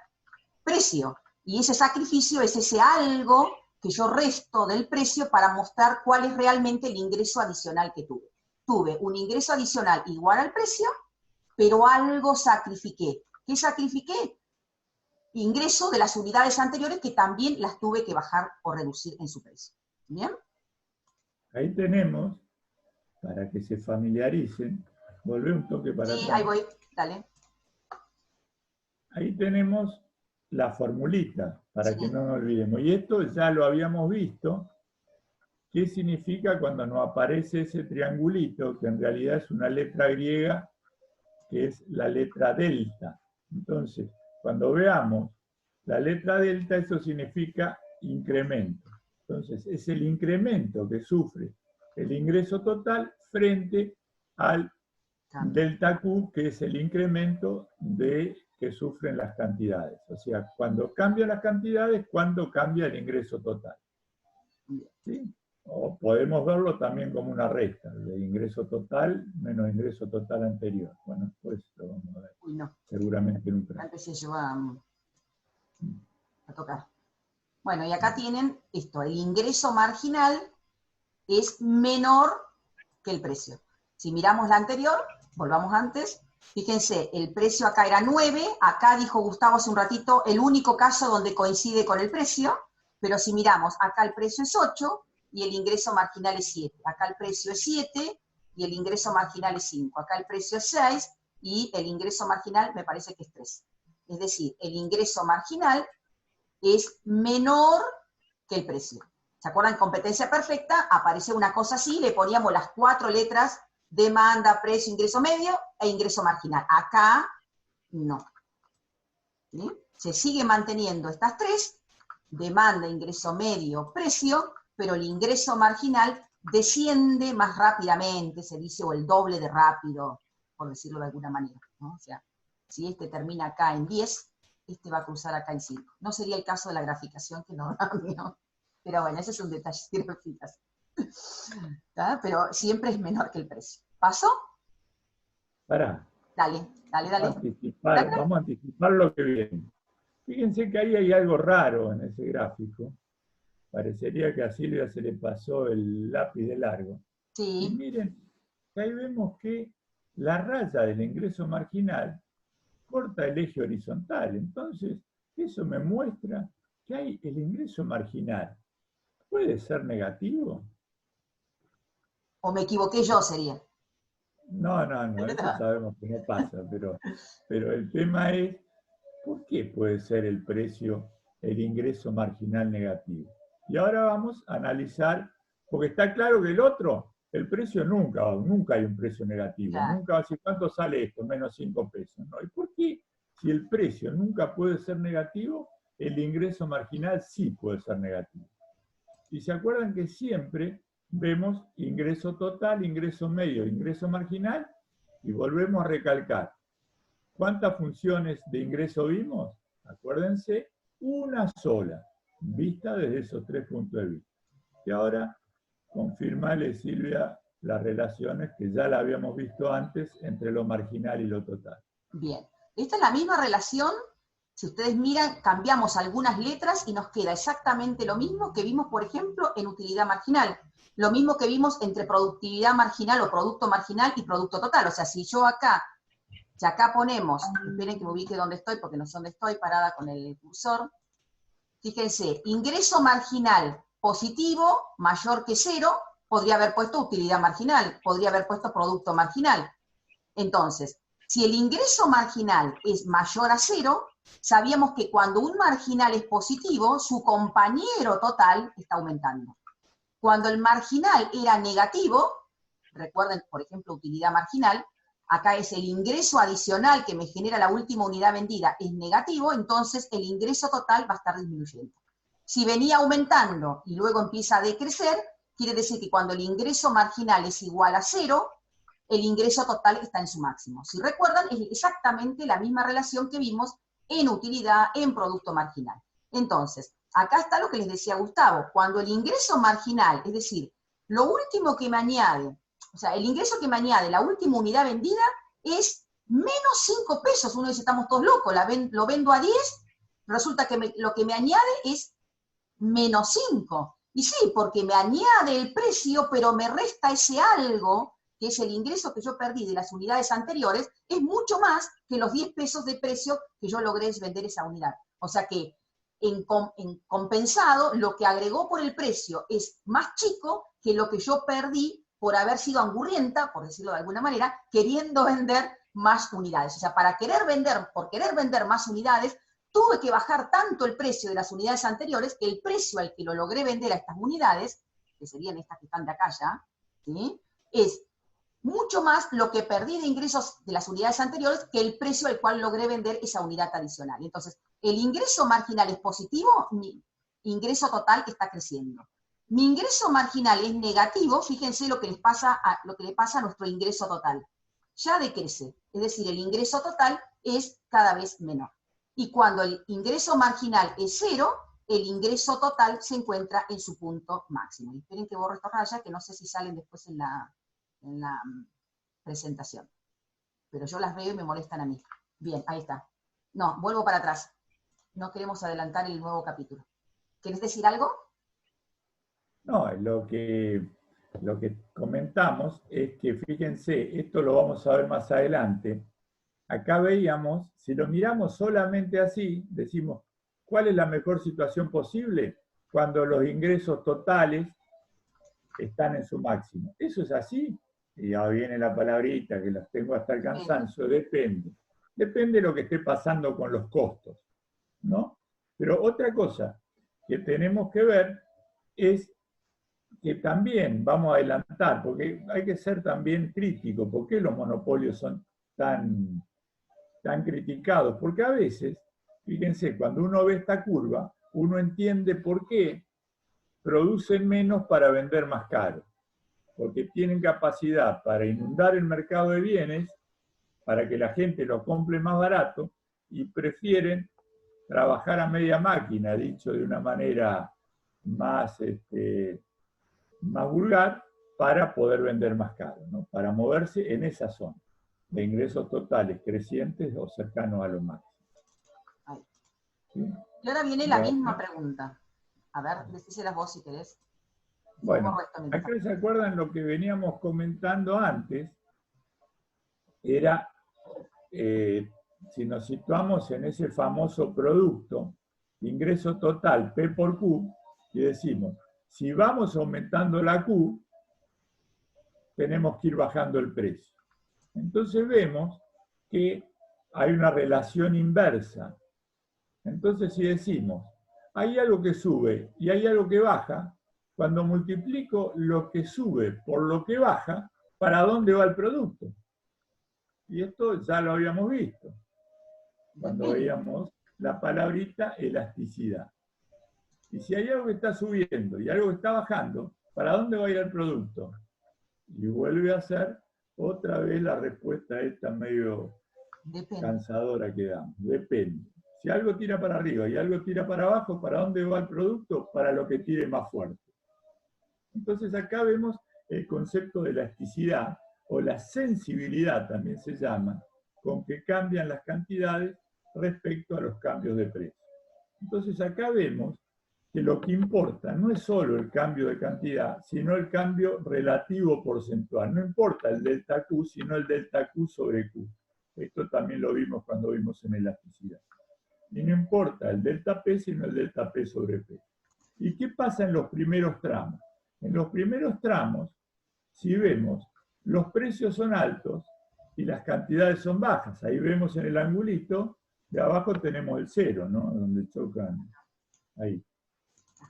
precio. Y ese sacrificio es ese algo que yo resto del precio para mostrar cuál es realmente el ingreso adicional que tuve. Tuve un ingreso adicional igual al precio, pero algo sacrifiqué. ¿Qué sacrifiqué? Ingreso de las unidades anteriores que también las tuve que bajar o reducir en su precio. ¿Bien? Ahí tenemos, para que se familiaricen, volvé un toque para atrás. Sí, ahí voy, dale. Ahí tenemos la formulita, para que no nos olvidemos. Y esto ya lo habíamos visto. ¿Qué significa cuando nos aparece ese triangulito, que en realidad es una letra griega, que es la letra delta? Entonces, cuando veamos la letra delta, eso significa incremento. Entonces, es el incremento que sufre el ingreso total frente al delta Q, que es el incremento que sufren las cantidades. O sea, cuando cambian las cantidades, cuando cambia el ingreso total. ¿Sí? O podemos verlo también como una resta, de ingreso total menos ingreso total anterior. Bueno, pues lo vamos a ver. Seguramente en un plan. Empecé yo a tocar. Bueno, y acá tienen esto, el ingreso marginal es menor que el precio. Si miramos la anterior, volvamos antes, fíjense, el precio acá era 9, acá dijo Gustavo hace un ratito, el único caso donde coincide con el precio, pero si miramos, acá el precio es 8 y el ingreso marginal es 7. Acá el precio es 7 y el ingreso marginal es 5. Acá el precio es 6 y el ingreso marginal me parece que es 3. Es decir, el ingreso marginal es menor que el precio. ¿Se acuerdan? Competencia perfecta, aparece una cosa así, le poníamos las 4 letras, demanda, precio, ingreso medio e ingreso marginal. Acá no. ¿Sí? Se sigue manteniendo estas 3, demanda, ingreso medio, precio, pero el ingreso marginal desciende más rápidamente, se dice, o el doble de rápido, por decirlo de alguna manera, ¿no? O sea, si este termina acá en 10, este va a cruzar acá en 5. No sería el caso de la graficación, que no, ¿no? Pero bueno, ese es un detalle de graficación. Pero siempre es menor que el precio. ¿Paso? Pará. Dale. Vamos a anticipar lo que viene. Fíjense que ahí hay algo raro en ese gráfico. Parecería que a Silvia se le pasó el lápiz de largo. Sí. Y miren, ahí vemos que la raya del ingreso marginal corta el eje horizontal. Entonces, eso me muestra que hay el ingreso marginal. ¿Puede ser negativo? ¿O me equivoqué yo sería? No, eso sabemos que no pasa, pero el tema es, ¿por qué puede ser el precio, el ingreso marginal negativo? Y ahora vamos a analizar, porque está claro que el otro, el precio nunca hay un precio negativo, Claro. nunca va a decir, ¿cuánto sale esto? Menos 5 pesos. ¿No? ¿Y por qué, si el precio nunca puede ser negativo, el ingreso marginal sí puede ser negativo? Y se acuerdan que siempre vemos ingreso total, ingreso medio, ingreso marginal, y volvemos a recalcar. ¿Cuántas funciones de ingreso vimos? Acuérdense, una sola, vista desde esos 3 puntos de vista. Y ahora, confirmale, Silvia, las relaciones que ya la habíamos visto antes entre lo marginal y lo total. Bien. Esta es la misma relación. Si ustedes miran, cambiamos algunas letras y nos queda exactamente lo mismo que vimos, por ejemplo, en utilidad marginal. Lo mismo que vimos entre productividad marginal o producto marginal y producto total. O sea, si acá ponemos, esperen que me ubique donde estoy, porque no sé dónde estoy, parada con el cursor. Fíjense, ingreso marginal positivo, mayor que 0, podría haber puesto utilidad marginal, podría haber puesto producto marginal. Entonces, si el ingreso marginal es mayor a 0, sabíamos que cuando un marginal es positivo, su compañero total está aumentando. Cuando el marginal era negativo, recuerden, por ejemplo, utilidad marginal, acá es el ingreso adicional que me genera la última unidad vendida, es negativo, entonces el ingreso total va a estar disminuyendo. Si venía aumentando y luego empieza a decrecer, quiere decir que cuando el ingreso marginal es igual a 0, el ingreso total está en su máximo. Si recuerdan, es exactamente la misma relación que vimos en utilidad, en producto marginal. Entonces, acá está lo que les decía Gustavo. Cuando el ingreso marginal, es decir, lo último que me añade, o sea, el ingreso que me añade la última unidad vendida es menos 5 pesos. Uno dice, estamos todos locos, lo vendo a 10, resulta que lo que me añade es menos 5. Y sí, porque me añade el precio, pero me resta ese algo, que es el ingreso que yo perdí de las unidades anteriores, es mucho más que los 10 pesos de precio que yo logré vender esa unidad. O sea que en compensado, lo que agregó por el precio es más chico que lo que yo perdí por haber sido angurrienta, por decirlo de alguna manera, queriendo vender más unidades. O sea, por querer vender más unidades, tuve que bajar tanto el precio de las unidades anteriores que el precio al que lo logré vender a estas unidades, que serían estas que están de acá ya, ¿sí?, es mucho más lo que perdí de ingresos de las unidades anteriores que el precio al cual logré vender esa unidad adicional. Entonces, el ingreso marginal es positivo, mi ingreso total está creciendo. Mi ingreso marginal es negativo, fíjense lo que le pasa a nuestro ingreso total. Ya decrece, es decir, el ingreso total es cada vez menor. Y cuando el ingreso marginal es 0, el ingreso total se encuentra en su punto máximo. Y esperen que borro estas rayas, que no sé si salen después en la presentación. Pero yo las veo y me molestan a mí. Bien, ahí está. No, vuelvo para atrás. No queremos adelantar el nuevo capítulo. ¿Querés decir algo? No, lo que comentamos es que, fíjense, esto lo vamos a ver más adelante. Acá veíamos, si lo miramos solamente así, decimos, ¿cuál es la mejor situación posible? Cuando los ingresos totales están en su máximo. ¿Eso es así? y ya viene la palabrita que las tengo hasta el cansancio, depende. Depende de lo que esté pasando con los costos, ¿no? Pero otra cosa que tenemos que ver es que también vamos a adelantar, porque hay que ser también crítico. ¿Por qué los monopolios son tan criticados? Porque a veces, fíjense, cuando uno ve esta curva, uno entiende por qué producen menos para vender más caro. Porque tienen capacidad para inundar el mercado de bienes, para que la gente lo compre más barato, y prefieren trabajar a media máquina, dicho de una manera más, más vulgar, para poder vender más caro, ¿no? Para moverse en esa zona de ingresos totales crecientes o cercanos a lo máximo. ¿Sí? Y ahora viene la misma pregunta. A ver, decíselas vos si querés. Bueno, acá se acuerdan lo que veníamos comentando antes, era, si nos situamos en ese famoso producto, ingreso total P por Q, y decimos, si vamos aumentando la Q, tenemos que ir bajando el precio. Entonces vemos que hay una relación inversa. Entonces si decimos, hay algo que sube y hay algo que baja, cuando multiplico lo que sube por lo que baja, ¿para dónde va el producto? Y esto ya lo habíamos visto, cuando veíamos la palabrita elasticidad. Y si hay algo que está subiendo y algo que está bajando, ¿para dónde va a ir el producto? Y vuelve a ser otra vez la respuesta esta medio cansadora que damos. Depende. Si algo tira para arriba y algo tira para abajo, ¿para dónde va el producto? Para lo que tire más fuerte. Entonces acá vemos el concepto de elasticidad, o la sensibilidad también se llama, con que cambian las cantidades respecto a los cambios de precio. Entonces acá vemos que lo que importa no es solo el cambio de cantidad, sino el cambio relativo porcentual. No importa el delta Q, sino el delta Q sobre Q. Esto también lo vimos cuando vimos en elasticidad. Y no importa el delta P, sino el delta P sobre P. ¿Y qué pasa en los primeros tramos? En los primeros tramos, si vemos, los precios son altos y las cantidades son bajas. Ahí vemos en el angulito, de abajo tenemos el cero, ¿no? Donde chocan, ahí.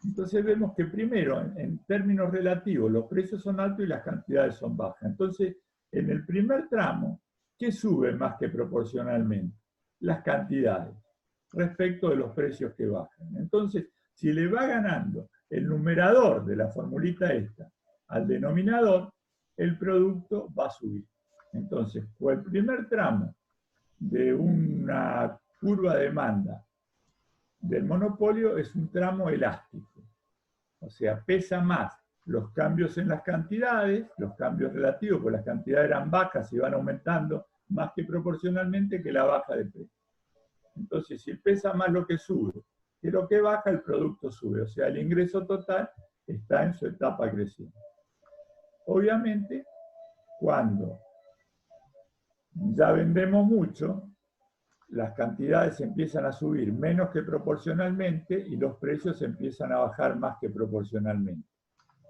Entonces vemos que primero, en términos relativos, los precios son altos y las cantidades son bajas. Entonces, en el primer tramo, ¿qué sube más que proporcionalmente? Las cantidades, respecto de los precios que bajan. Entonces, si le va ganando el numerador de la formulita esta al denominador, el producto va a subir. Entonces, el primer tramo de una curva de demanda del monopolio es un tramo elástico. O sea, pesa más los cambios en las cantidades, los cambios relativos, porque las cantidades eran bajas y van aumentando más que proporcionalmente que la baja de precio. Entonces, si pesa más lo que sube que lo que baja, el producto sube. O sea, el ingreso total está en su etapa creciente. Obviamente, cuando ya vendemos mucho, las cantidades empiezan a subir menos que proporcionalmente y los precios empiezan a bajar más que proporcionalmente.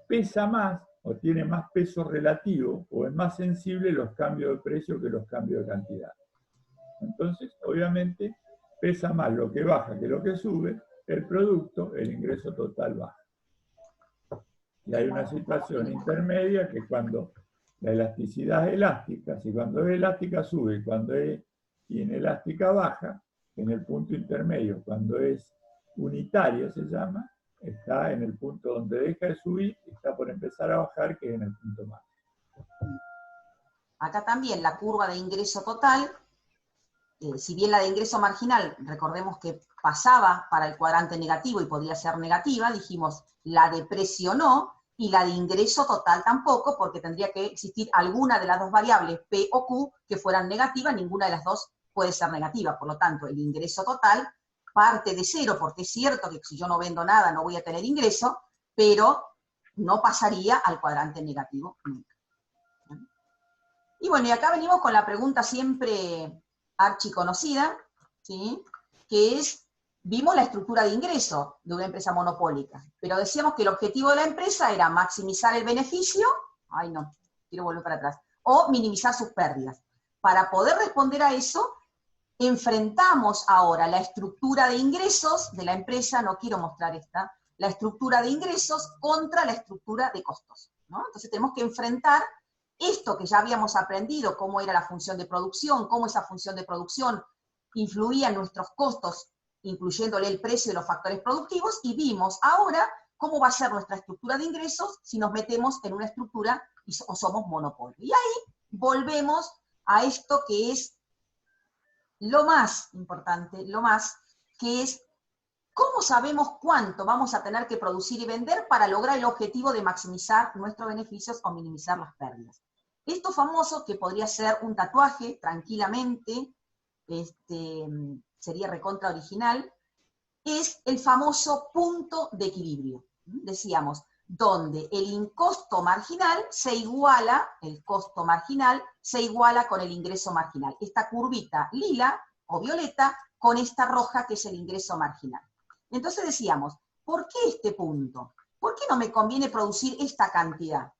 Pesa más o tiene más peso relativo o es más sensible los cambios de precio que los cambios de cantidad. Entonces, obviamente, pesa más lo que baja que lo que sube, el producto, el ingreso total baja. Y hay una situación intermedia que cuando la elasticidad es elástica, si cuando es elástica sube, cuando es inelástica baja, en el punto intermedio, cuando es unitaria se llama, está en el punto donde deja de subir y está por empezar a bajar, que es en el punto máximo. Acá también la curva de ingreso total, si bien la de ingreso marginal, recordemos que pasaba para el cuadrante negativo y podía ser negativa, dijimos la de precio no, y la de ingreso total tampoco, porque tendría que existir alguna de las dos variables, P o Q, que fueran negativas, ninguna de las dos puede ser negativa, por lo tanto el ingreso total parte de cero, porque es cierto que si yo no vendo nada no voy a tener ingreso, pero no pasaría al cuadrante negativo nunca. Y bueno, y acá venimos con la pregunta siempre archiconocida, ¿sí? Que es, vimos la estructura de ingreso de una empresa monopólica, pero decíamos que el objetivo de la empresa era maximizar el beneficio, quiero volver para atrás, o minimizar sus pérdidas. Para poder responder a eso, enfrentamos ahora la estructura de ingresos de la empresa, no quiero mostrar esta, la estructura de ingresos contra la estructura de costos, ¿no? Entonces tenemos que enfrentar esto que ya habíamos aprendido, cómo era la función de producción, cómo esa función de producción influía en nuestros costos, incluyéndole el precio de los factores productivos, y vimos ahora cómo va a ser nuestra estructura de ingresos si nos metemos en una estructura o somos monopolio. Y ahí volvemos a esto que es lo más importante, que es cómo sabemos cuánto vamos a tener que producir y vender para lograr el objetivo de maximizar nuestros beneficios o minimizar las pérdidas. Esto famoso, que podría ser un tatuaje tranquilamente, sería recontra original, es el famoso punto de equilibrio. Decíamos, donde el costo marginal se iguala, el costo marginal se iguala con el ingreso marginal. Esta curvita lila o violeta con esta roja que es el ingreso marginal. Entonces decíamos, ¿por qué este punto? ¿Por qué no me conviene producir esta cantidad?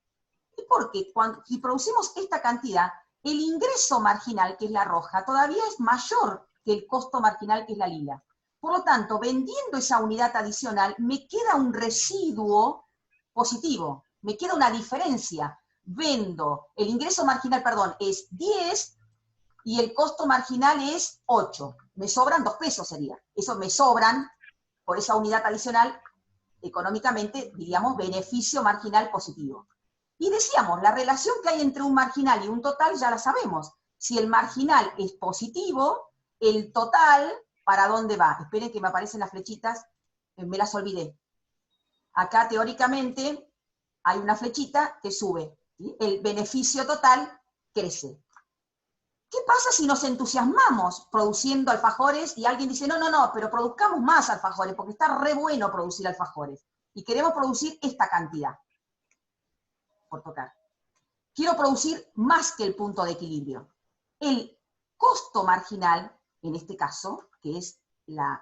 Y porque si producimos esta cantidad, el ingreso marginal, que es la roja, todavía es mayor que el costo marginal, que es la lila. Por lo tanto, vendiendo esa unidad adicional, me queda un residuo positivo, me queda una diferencia. Vendo, el ingreso marginal, perdón, es 10 y el costo marginal es 8. Me sobran 2 pesos sería. Eso me sobran por esa unidad adicional, económicamente, diríamos, beneficio marginal positivo. Y decíamos, la relación que hay entre un marginal y un total ya la sabemos. Si el marginal es positivo, el total, ¿para dónde va? Esperen que me aparecen las flechitas, me las olvidé. Acá teóricamente hay una flechita que sube, ¿sí? El beneficio total crece. ¿Qué pasa si nos entusiasmamos produciendo alfajores y alguien dice, no, pero produzcamos más alfajores, porque está re bueno producir alfajores, y queremos producir esta cantidad, por tocar. Quiero producir más que el punto de equilibrio. El costo marginal, en este caso, que es la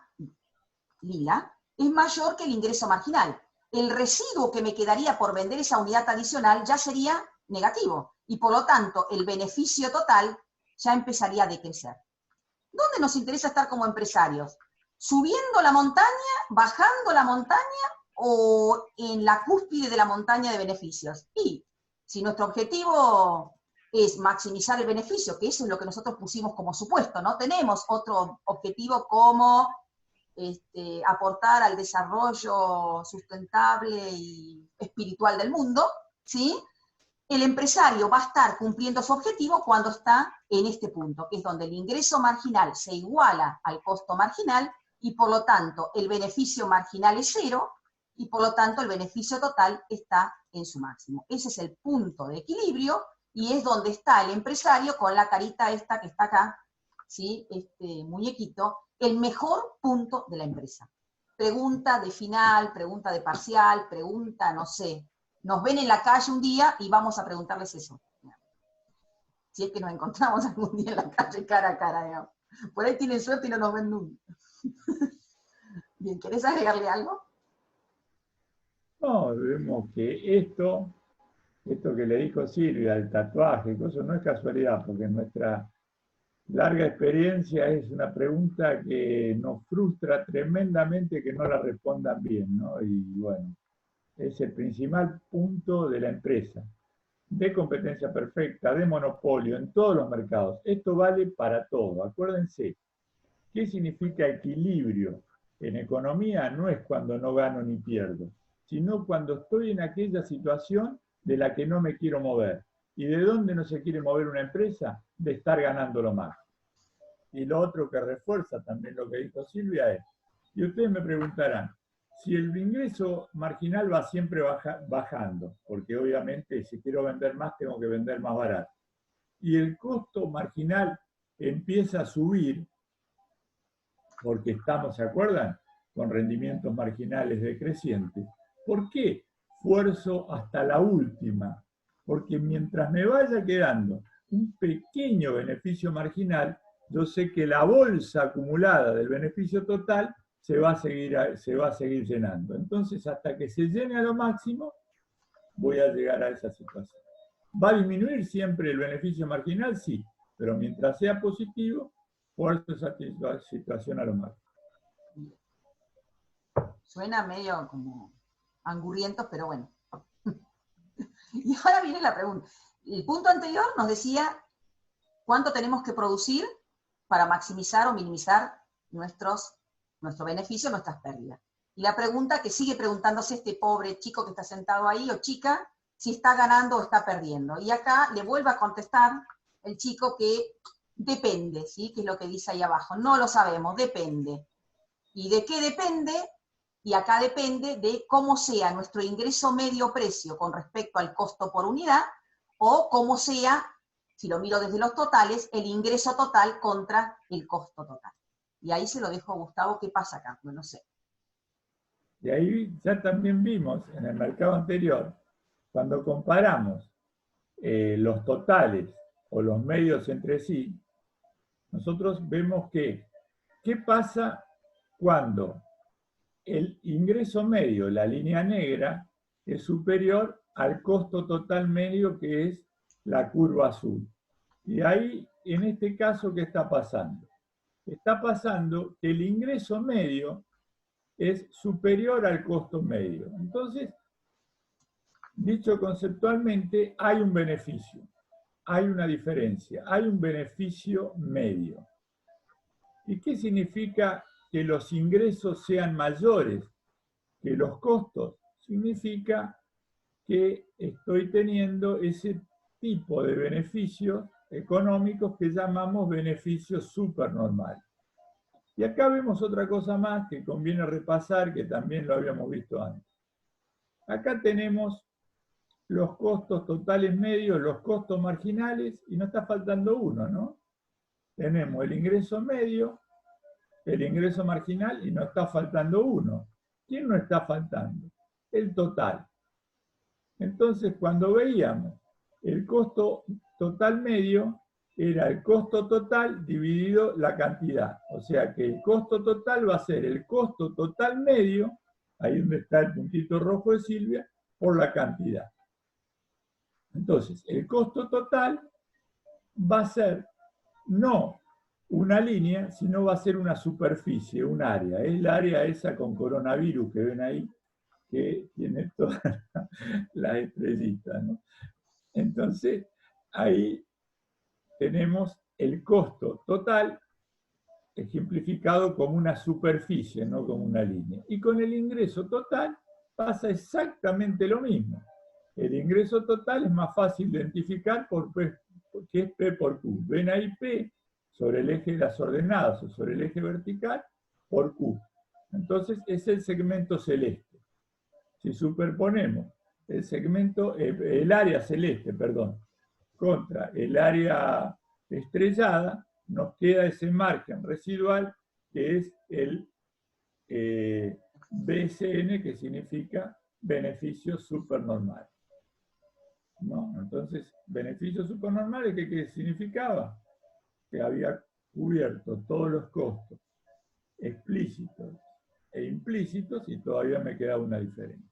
lila, es mayor que el ingreso marginal. El residuo que me quedaría por vender esa unidad adicional ya sería negativo, y por lo tanto el beneficio total ya empezaría a decrecer. ¿Dónde nos interesa estar como empresarios? ¿Subiendo la montaña, bajando la montaña o en la cúspide de la montaña de beneficios? Y si nuestro objetivo es maximizar el beneficio, que eso es lo que nosotros pusimos como supuesto, ¿no? Tenemos otro objetivo como aportar al desarrollo sustentable y espiritual del mundo, ¿sí? El empresario va a estar cumpliendo su objetivo cuando está en este punto, que es donde el ingreso marginal se iguala al costo marginal y por lo tanto el beneficio marginal es 0 y por lo tanto el beneficio total está en su máximo. Ese es el punto de equilibrio y es donde está el empresario con la carita esta que está acá, ¿sí? Este muñequito, el mejor punto de la empresa. Pregunta de final, pregunta de parcial, pregunta, no sé. Nos ven en la calle un día y vamos a preguntarles eso. Si es que nos encontramos algún día en la calle cara a cara, digamos. Por ahí tienen suerte y no nos ven nunca. Bien, ¿querés agregarle algo? No, vemos que esto que le dijo Silvia, el tatuaje, eso no es casualidad, porque nuestra larga experiencia es una pregunta que nos frustra tremendamente que no la respondan bien, ¿no? Y bueno, es el principal punto de la empresa, de competencia perfecta, de monopolio en todos los mercados. Esto vale para todo. Acuérdense, ¿qué significa equilibrio? En economía no es cuando no gano ni pierdo, sino cuando estoy en aquella situación de la que no me quiero mover. ¿Y de dónde no se quiere mover una empresa? De estar ganándolo más. Y lo otro que refuerza también lo que dijo Silvia es, y ustedes me preguntarán, si el ingreso marginal va siempre bajando, porque obviamente si quiero vender más tengo que vender más barato, y el costo marginal empieza a subir, porque estamos, ¿se acuerdan?, con rendimientos marginales decrecientes. ¿Por qué? Esfuerzo hasta la última, porque mientras me vaya quedando un pequeño beneficio marginal, yo sé que la bolsa acumulada del beneficio total se va a seguir llenando. Entonces, hasta que se llene a lo máximo, voy a llegar a esa situación. ¿Va a disminuir siempre el beneficio marginal? Sí, pero mientras sea positivo, fuerza esa situación a lo máximo. Suena medio como angurriento, pero bueno. Y ahora viene la pregunta. El punto anterior nos decía cuánto tenemos que producir para maximizar o minimizar nuestro beneficio, nuestras pérdidas. Y la pregunta que sigue preguntándose este pobre chico que está sentado ahí, o chica, si está ganando o está perdiendo. Y acá le vuelve a contestar el chico que depende, ¿sí? Que es lo que dice ahí abajo. No lo sabemos, depende. ¿Y de qué depende? Y acá depende de cómo sea nuestro ingreso medio precio con respecto al costo por unidad, o cómo sea, si lo miro desde los totales, el ingreso total contra el costo total. Y ahí se lo dejo a Gustavo, ¿qué pasa acá? No sé. Y ahí ya también vimos en el mercado anterior, cuando comparamos los totales o los medios entre sí, nosotros vemos que, ¿qué pasa cuando el ingreso medio, la línea negra, es superior al costo total medio, que es la curva azul? Y ahí, en este caso, ¿qué está pasando? Está pasando que el ingreso medio es superior al costo medio. Entonces, dicho conceptualmente, hay un beneficio, hay una diferencia, hay un beneficio medio. ¿Y qué significa que los ingresos sean mayores que los costos? Significa que estoy teniendo ese tipo de beneficios económicos que llamamos beneficios supernormales. Y acá vemos otra cosa más que conviene repasar, que también lo habíamos visto antes. Acá tenemos los costos totales medios, los costos marginales, y nos está faltando uno, ¿no? Tenemos el ingreso medio, el ingreso marginal, y nos está faltando uno. ¿Quién nos está faltando? El total. Entonces, cuando veíamos el costo total medio, era el costo total dividido la cantidad. O sea que el costo total va a ser el costo total medio, ahí donde está el puntito rojo de Silvia, por la cantidad. Entonces, el costo total va a ser no una línea, sino va a ser una superficie, un área. Es el área esa con coronavirus que ven ahí, que tiene todas las estrellitas, ¿no? Entonces, ahí tenemos el costo total ejemplificado como una superficie, no como una línea. Y con el ingreso total pasa exactamente lo mismo. El ingreso total es más fácil de identificar porque es P por Q. Ven ahí P sobre el eje de las ordenadas o sobre el eje vertical por Q. Entonces es el segmento celeste. Si superponemos el área celeste, perdón, contra el área estrellada, nos queda ese margen residual que es el BSN, que significa beneficio supernormal, ¿no? Entonces, beneficio supernormal, ¿qué significaba? Que había cubierto todos los costos explícitos e implícitos y todavía me quedaba una diferencia.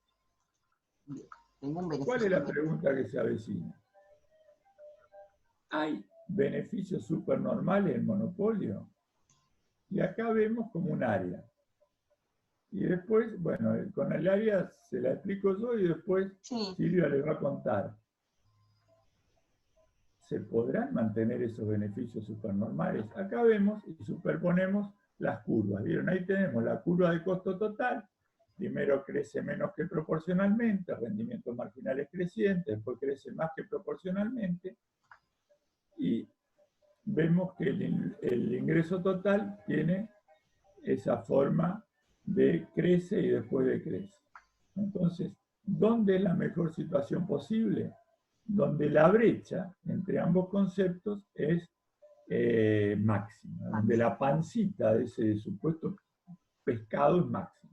¿Cuál es la pregunta que se avecina? ¿Hay beneficios supernormales en monopolio? Y acá vemos como un área. Y después, bueno, con el área se la explico yo y después Silvia les va a contar. ¿Se podrán mantener esos beneficios supernormales? Acá vemos y superponemos las curvas. ¿Vieron? Ahí tenemos la curva de costo total. Primero crece menos que proporcionalmente, rendimientos marginales crecientes, después crece más que proporcionalmente. Y vemos que el ingreso total tiene esa forma de crece y después decrece. Entonces, ¿dónde es la mejor situación posible? Donde la brecha entre ambos conceptos es máxima, donde la pancita de ese supuesto pescado es máxima.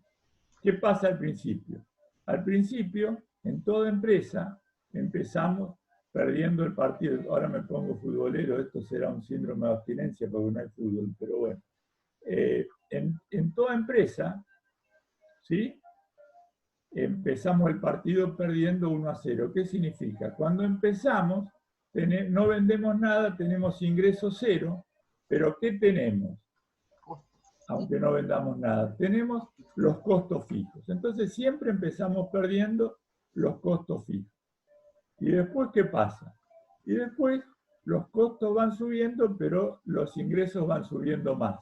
¿Qué pasa al principio? Al principio, en toda empresa, empezamos perdiendo el partido. Ahora me pongo futbolero, esto será un síndrome de abstinencia porque no hay fútbol, pero bueno. En toda empresa, ¿sí? empezamos el partido perdiendo 1-0. ¿Qué significa? Cuando empezamos, no vendemos nada, tenemos ingreso cero, pero ¿qué tenemos? Aunque no vendamos nada, tenemos los costos fijos. Entonces siempre empezamos perdiendo los costos fijos. ¿Y después qué pasa? Y después los costos van subiendo, pero los ingresos van subiendo más.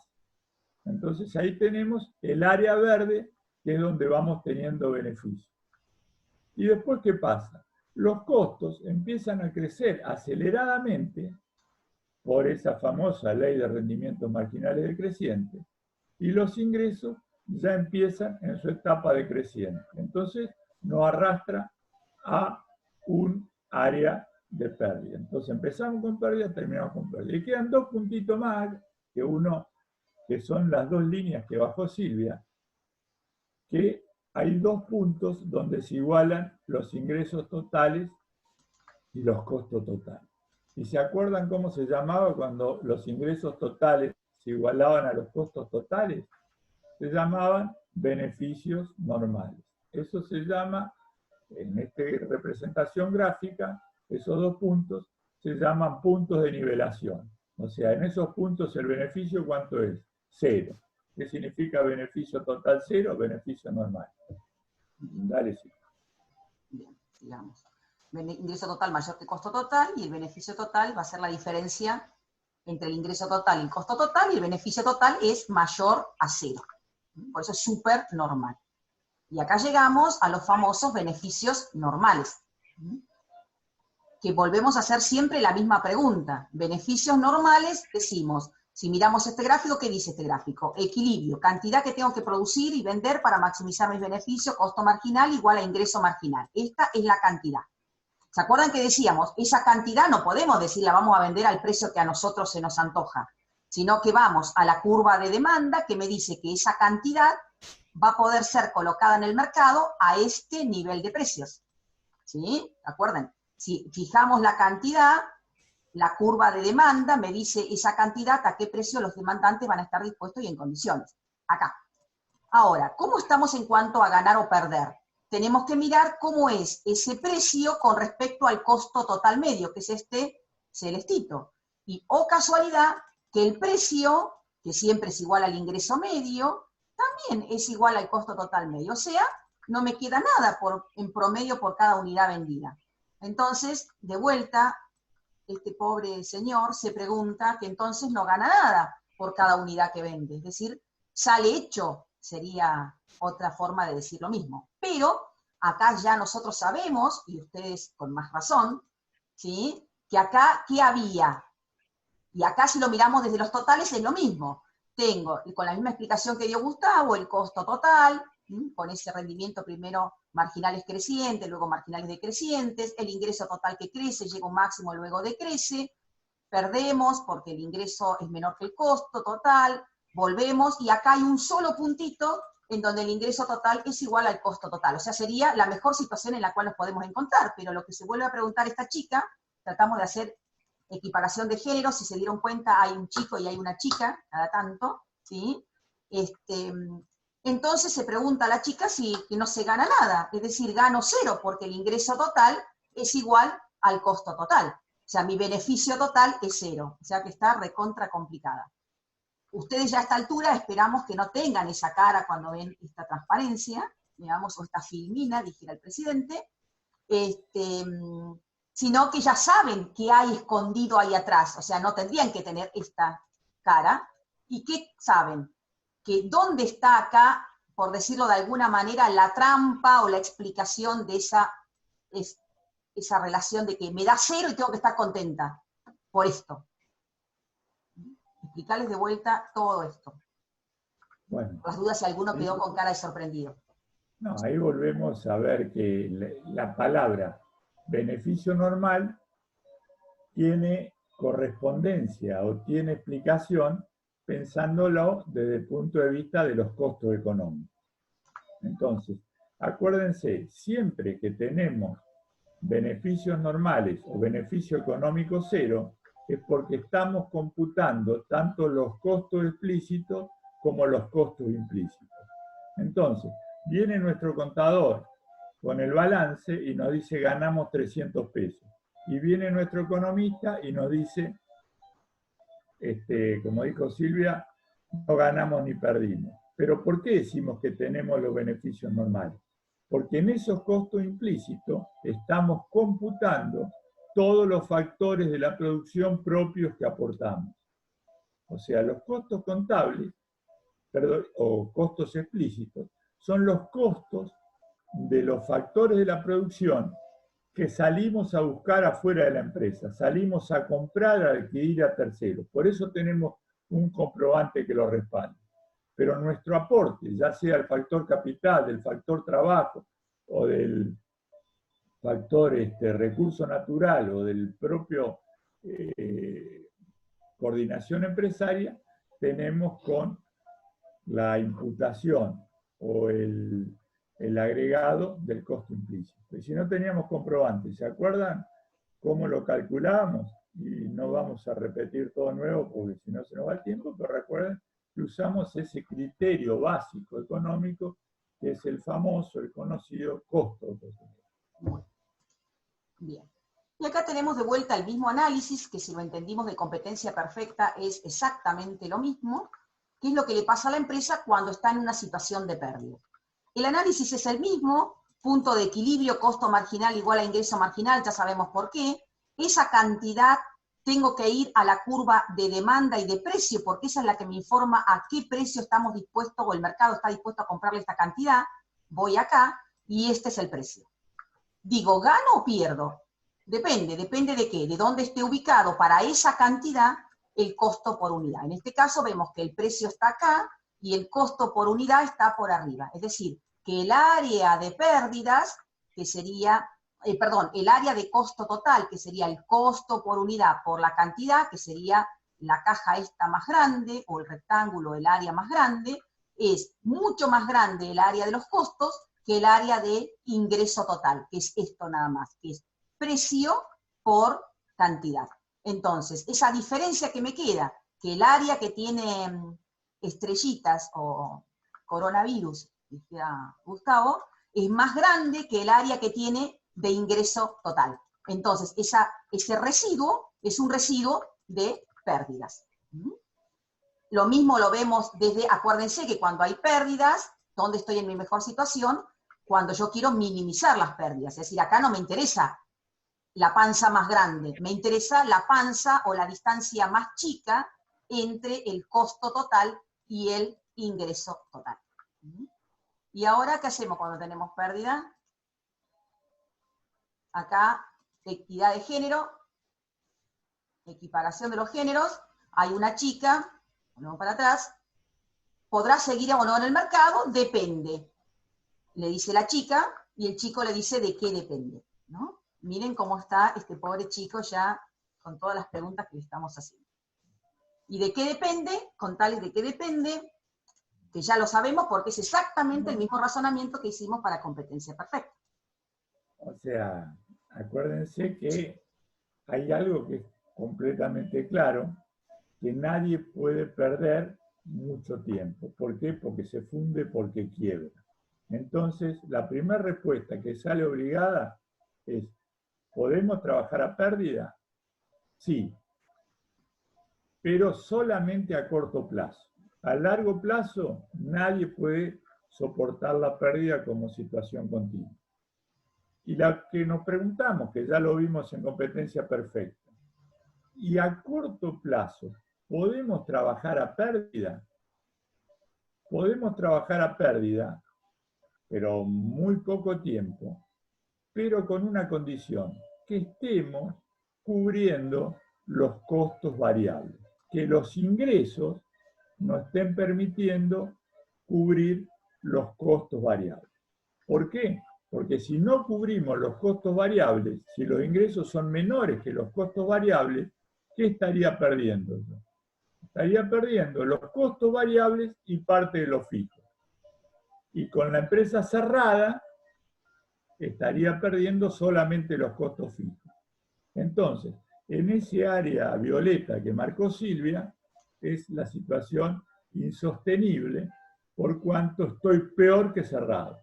Entonces ahí tenemos el área verde, que es donde vamos teniendo beneficios. ¿Y después qué pasa? Los costos empiezan a crecer aceleradamente por esa famosa ley de rendimientos marginales decrecientes, y los ingresos ya empiezan en su etapa decreciente. Entonces nos arrastra a un área de pérdida. Entonces empezamos con pérdida, terminamos con pérdida. Y quedan dos puntitos más, que son las dos líneas que bajó Silvia, que hay dos puntos donde se igualan los ingresos totales y los costos totales. ¿Y se acuerdan cómo se llamaba cuando los ingresos totales se igualaban a los costos totales? Se llamaban beneficios normales. Eso se llama, en esta representación gráfica, esos dos puntos se llaman puntos de nivelación. O sea, en esos puntos el beneficio, ¿cuánto es? Cero. ¿Qué significa beneficio total cero? Beneficio normal. Dale, sí. Bien, sigamos. Ingreso total mayor que costo total, y el beneficio total va a ser la diferencia entre el ingreso total y el costo total, y el beneficio total es mayor a cero. Por eso es súper normal. Y acá llegamos a los famosos beneficios normales, que volvemos a hacer siempre la misma pregunta. Beneficios normales, decimos, si miramos este gráfico, ¿qué dice este gráfico? Equilibrio, cantidad que tengo que producir y vender para maximizar mis beneficios, costo marginal igual a ingreso marginal. Esta es la cantidad. ¿Se acuerdan que decíamos, esa cantidad no podemos decir la vamos a vender al precio que a nosotros se nos antoja, sino que vamos a la curva de demanda que me dice que esa cantidad va a poder ser colocada en el mercado a este nivel de precios? ¿Sí? ¿Acuerdan? Si fijamos la cantidad, la curva de demanda me dice esa cantidad a qué precio los demandantes van a estar dispuestos y en condiciones. Acá. Ahora, ¿cómo estamos en cuanto a ganar o perder? Tenemos que mirar cómo es ese precio con respecto al costo total medio, que es este celestito. Y, oh casualidad, que el precio, que siempre es igual al ingreso medio, también es igual al costo total medio. O sea, no me queda nada en promedio por cada unidad vendida. Entonces, de vuelta, este pobre señor se pregunta que entonces no gana nada por cada unidad que vende. Es decir, sale hecho, sería otra forma de decir lo mismo. Pero acá ya nosotros sabemos, y ustedes con más razón, ¿sí?, que acá, ¿qué había? Y acá si lo miramos desde los totales es lo mismo. Tengo, con la misma explicación que dio Gustavo, el costo total, con ese rendimiento primero marginales crecientes, luego marginales decrecientes, el ingreso total que crece, llega a un máximo, luego decrece, perdemos porque el ingreso es menor que el costo total, volvemos, y acá hay un solo puntito en donde el ingreso total es igual al costo total. O sea, sería la mejor situación en la cual nos podemos encontrar, pero lo que se vuelve a preguntar esta chica, tratamos de hacer equiparación de género, si se dieron cuenta hay un chico y hay una chica, cada tanto, ¿sí? Entonces se pregunta a la chica si no se gana nada, es decir, gano cero, porque el ingreso total es igual al costo total. O sea, mi beneficio total es cero, o sea que está recontra complicada. Ustedes ya a esta altura esperamos que no tengan esa cara cuando ven esta transparencia, digamos, o esta filmina, dijera el presidente, sino que ya saben qué hay escondido ahí atrás, o sea, no tendrían que tener esta cara. ¿Y qué saben? Que dónde está acá, por decirlo de alguna manera, la trampa o la explicación de esa relación de que me da cero y tengo que estar contenta por esto. Explicarles de vuelta todo esto. Bueno, Por las dudas si alguno quedó con cara de sorprendido. No, ahí volvemos a ver que la palabra beneficio normal tiene correspondencia o tiene explicación pensándolo desde el punto de vista de los costos económicos. Entonces, acuérdense, siempre que tenemos beneficios normales o beneficio económico cero, es porque estamos computando tanto los costos explícitos como los costos implícitos. Entonces, viene nuestro contador con el balance y nos dice ganamos 300 pesos. Y viene nuestro economista y nos dice, como dijo Silvia, no ganamos ni perdimos. Pero ¿por qué decimos que tenemos los beneficios normales? Porque en esos costos implícitos estamos computando todos los factores de la producción propios que aportamos. O sea, los costos contables, o costos explícitos, son los costos de los factores de la producción que salimos a buscar afuera de la empresa, salimos a comprar, a adquirir a terceros. Por eso tenemos un comprobante que lo respalda. Pero nuestro aporte, ya sea el factor capital, del factor trabajo o del factor recurso natural o del propio coordinación empresaria, tenemos con la imputación o el agregado del costo implícito. Y si no teníamos comprobantes, ¿se acuerdan cómo lo calculábamos? Y no vamos a repetir todo nuevo porque si no se nos va el tiempo, pero recuerden que usamos ese criterio básico económico que es el famoso, el conocido costo oportunidad. Bien. Y acá tenemos de vuelta el mismo análisis, que si lo entendimos de competencia perfecta es exactamente lo mismo, que es lo que le pasa a la empresa cuando está en una situación de pérdida. El análisis es el mismo, punto de equilibrio, costo marginal igual a ingreso marginal, ya sabemos por qué. Esa cantidad tengo que ir a la curva de demanda y de precio, porque esa es la que me informa a qué precio estamos dispuestos, o el mercado está dispuesto a comprarle esta cantidad. Voy acá, y este es el precio. Digo, ¿gano o pierdo? Depende de qué, de dónde esté ubicado para esa cantidad el costo por unidad. En este caso vemos que el precio está acá y el costo por unidad está por arriba. Es decir, que el área de pérdidas, que sería, el área de costo total, que sería el costo por unidad por la cantidad, que sería la caja esta más grande, o el rectángulo, el área más grande, es mucho más grande el área de los costos que el área de ingreso total, que es esto nada más, que es precio por cantidad. Entonces, esa diferencia que me queda, que el área que tiene estrellitas o coronavirus, decía Gustavo, es más grande que el área que tiene de ingreso total. Entonces, ese residuo es un residuo de pérdidas. Lo mismo lo vemos desde, acuérdense que cuando hay pérdidas, ¿dónde estoy en mi mejor situación? Cuando yo quiero minimizar las pérdidas. Es decir, acá no me interesa la panza más grande, me interesa la panza o la distancia más chica entre el costo total y el ingreso total. ¿Y ahora qué hacemos cuando tenemos pérdida? Acá, equidad de género, equiparación de los géneros, hay una chica, volvemos para atrás, ¿podrá seguir o no en el mercado? Depende. Le dice la chica, y el chico le dice de qué depende, ¿no? Miren cómo está este pobre chico ya con todas las preguntas que le estamos haciendo. ¿Y de qué depende? Con tales de qué depende, que ya lo sabemos porque es exactamente el mismo razonamiento que hicimos para competencia perfecta. O sea, acuérdense que hay algo que es completamente claro, que nadie puede perder mucho tiempo. ¿Por qué? Porque se funde, porque quiebra. Entonces, la primera respuesta que sale obligada es, ¿podemos trabajar a pérdida? Sí, pero solamente a corto plazo. A largo plazo, nadie puede soportar la pérdida como situación continua. Y la que nos preguntamos, que ya lo vimos en competencia perfecta, ¿y a corto plazo podemos trabajar a pérdida? Podemos trabajar a pérdida, pero muy poco tiempo, pero con una condición, que estemos cubriendo los costos variables, que los ingresos nos estén permitiendo cubrir los costos variables. ¿Por qué? Porque si no cubrimos los costos variables, si los ingresos son menores que los costos variables, ¿qué estaría perdiendo yo? Estaría perdiendo los costos variables y parte de los fijos. Y con la empresa cerrada, estaría perdiendo solamente los costos fijos. Entonces, en ese área violeta que marcó Silvia, es la situación insostenible por cuanto estoy peor que cerrado.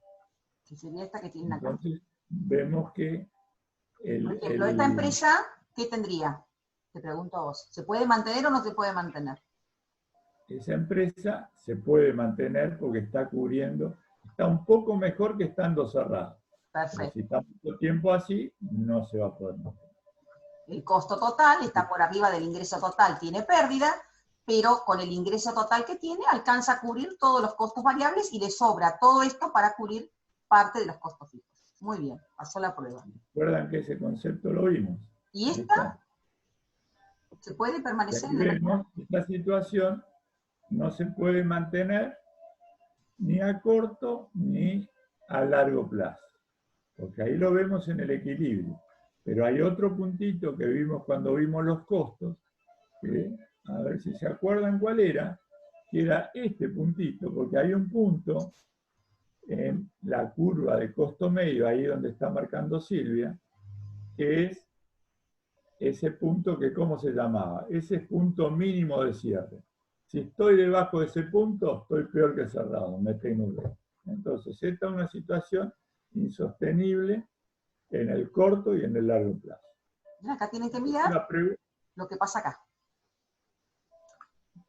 que sería esta que tienen acá. Entonces, vemos que Por ejemplo, esta empresa, ¿qué tendría? Te pregunto a vos. ¿Se puede mantener o no se puede mantener? esa empresa se puede mantener porque está cubriendo, está un poco mejor que estando cerrada. Pero Perfecto. si está mucho tiempo así, no se va a poder mantener. El costo total está por arriba del ingreso total, tiene pérdida, pero con el ingreso total que tiene alcanza a cubrir todos los costos variables y le sobra todo esto para cubrir parte de los costos fijos. Muy bien, pasó la prueba. Recuerdan que ese concepto lo vimos. ¿Y esta? ¿Se puede permanecer en el mercado? Esta situación no se puede mantener ni a corto ni a largo plazo, porque ahí lo vemos en el equilibrio. Pero hay otro puntito que vimos cuando vimos los costos, que, a ver si se acuerdan cuál era, que era este puntito, porque hay un punto en la curva de costo medio, ahí donde está marcando Silvia, que es ese punto que, ¿cómo se llamaba? Ese punto mínimo de cierre. Si estoy debajo de ese punto, estoy peor que cerrado, me tengo que. Entonces, esta es una situación insostenible en el corto y en el largo plazo. Acá tienen que mirar lo que pasa acá.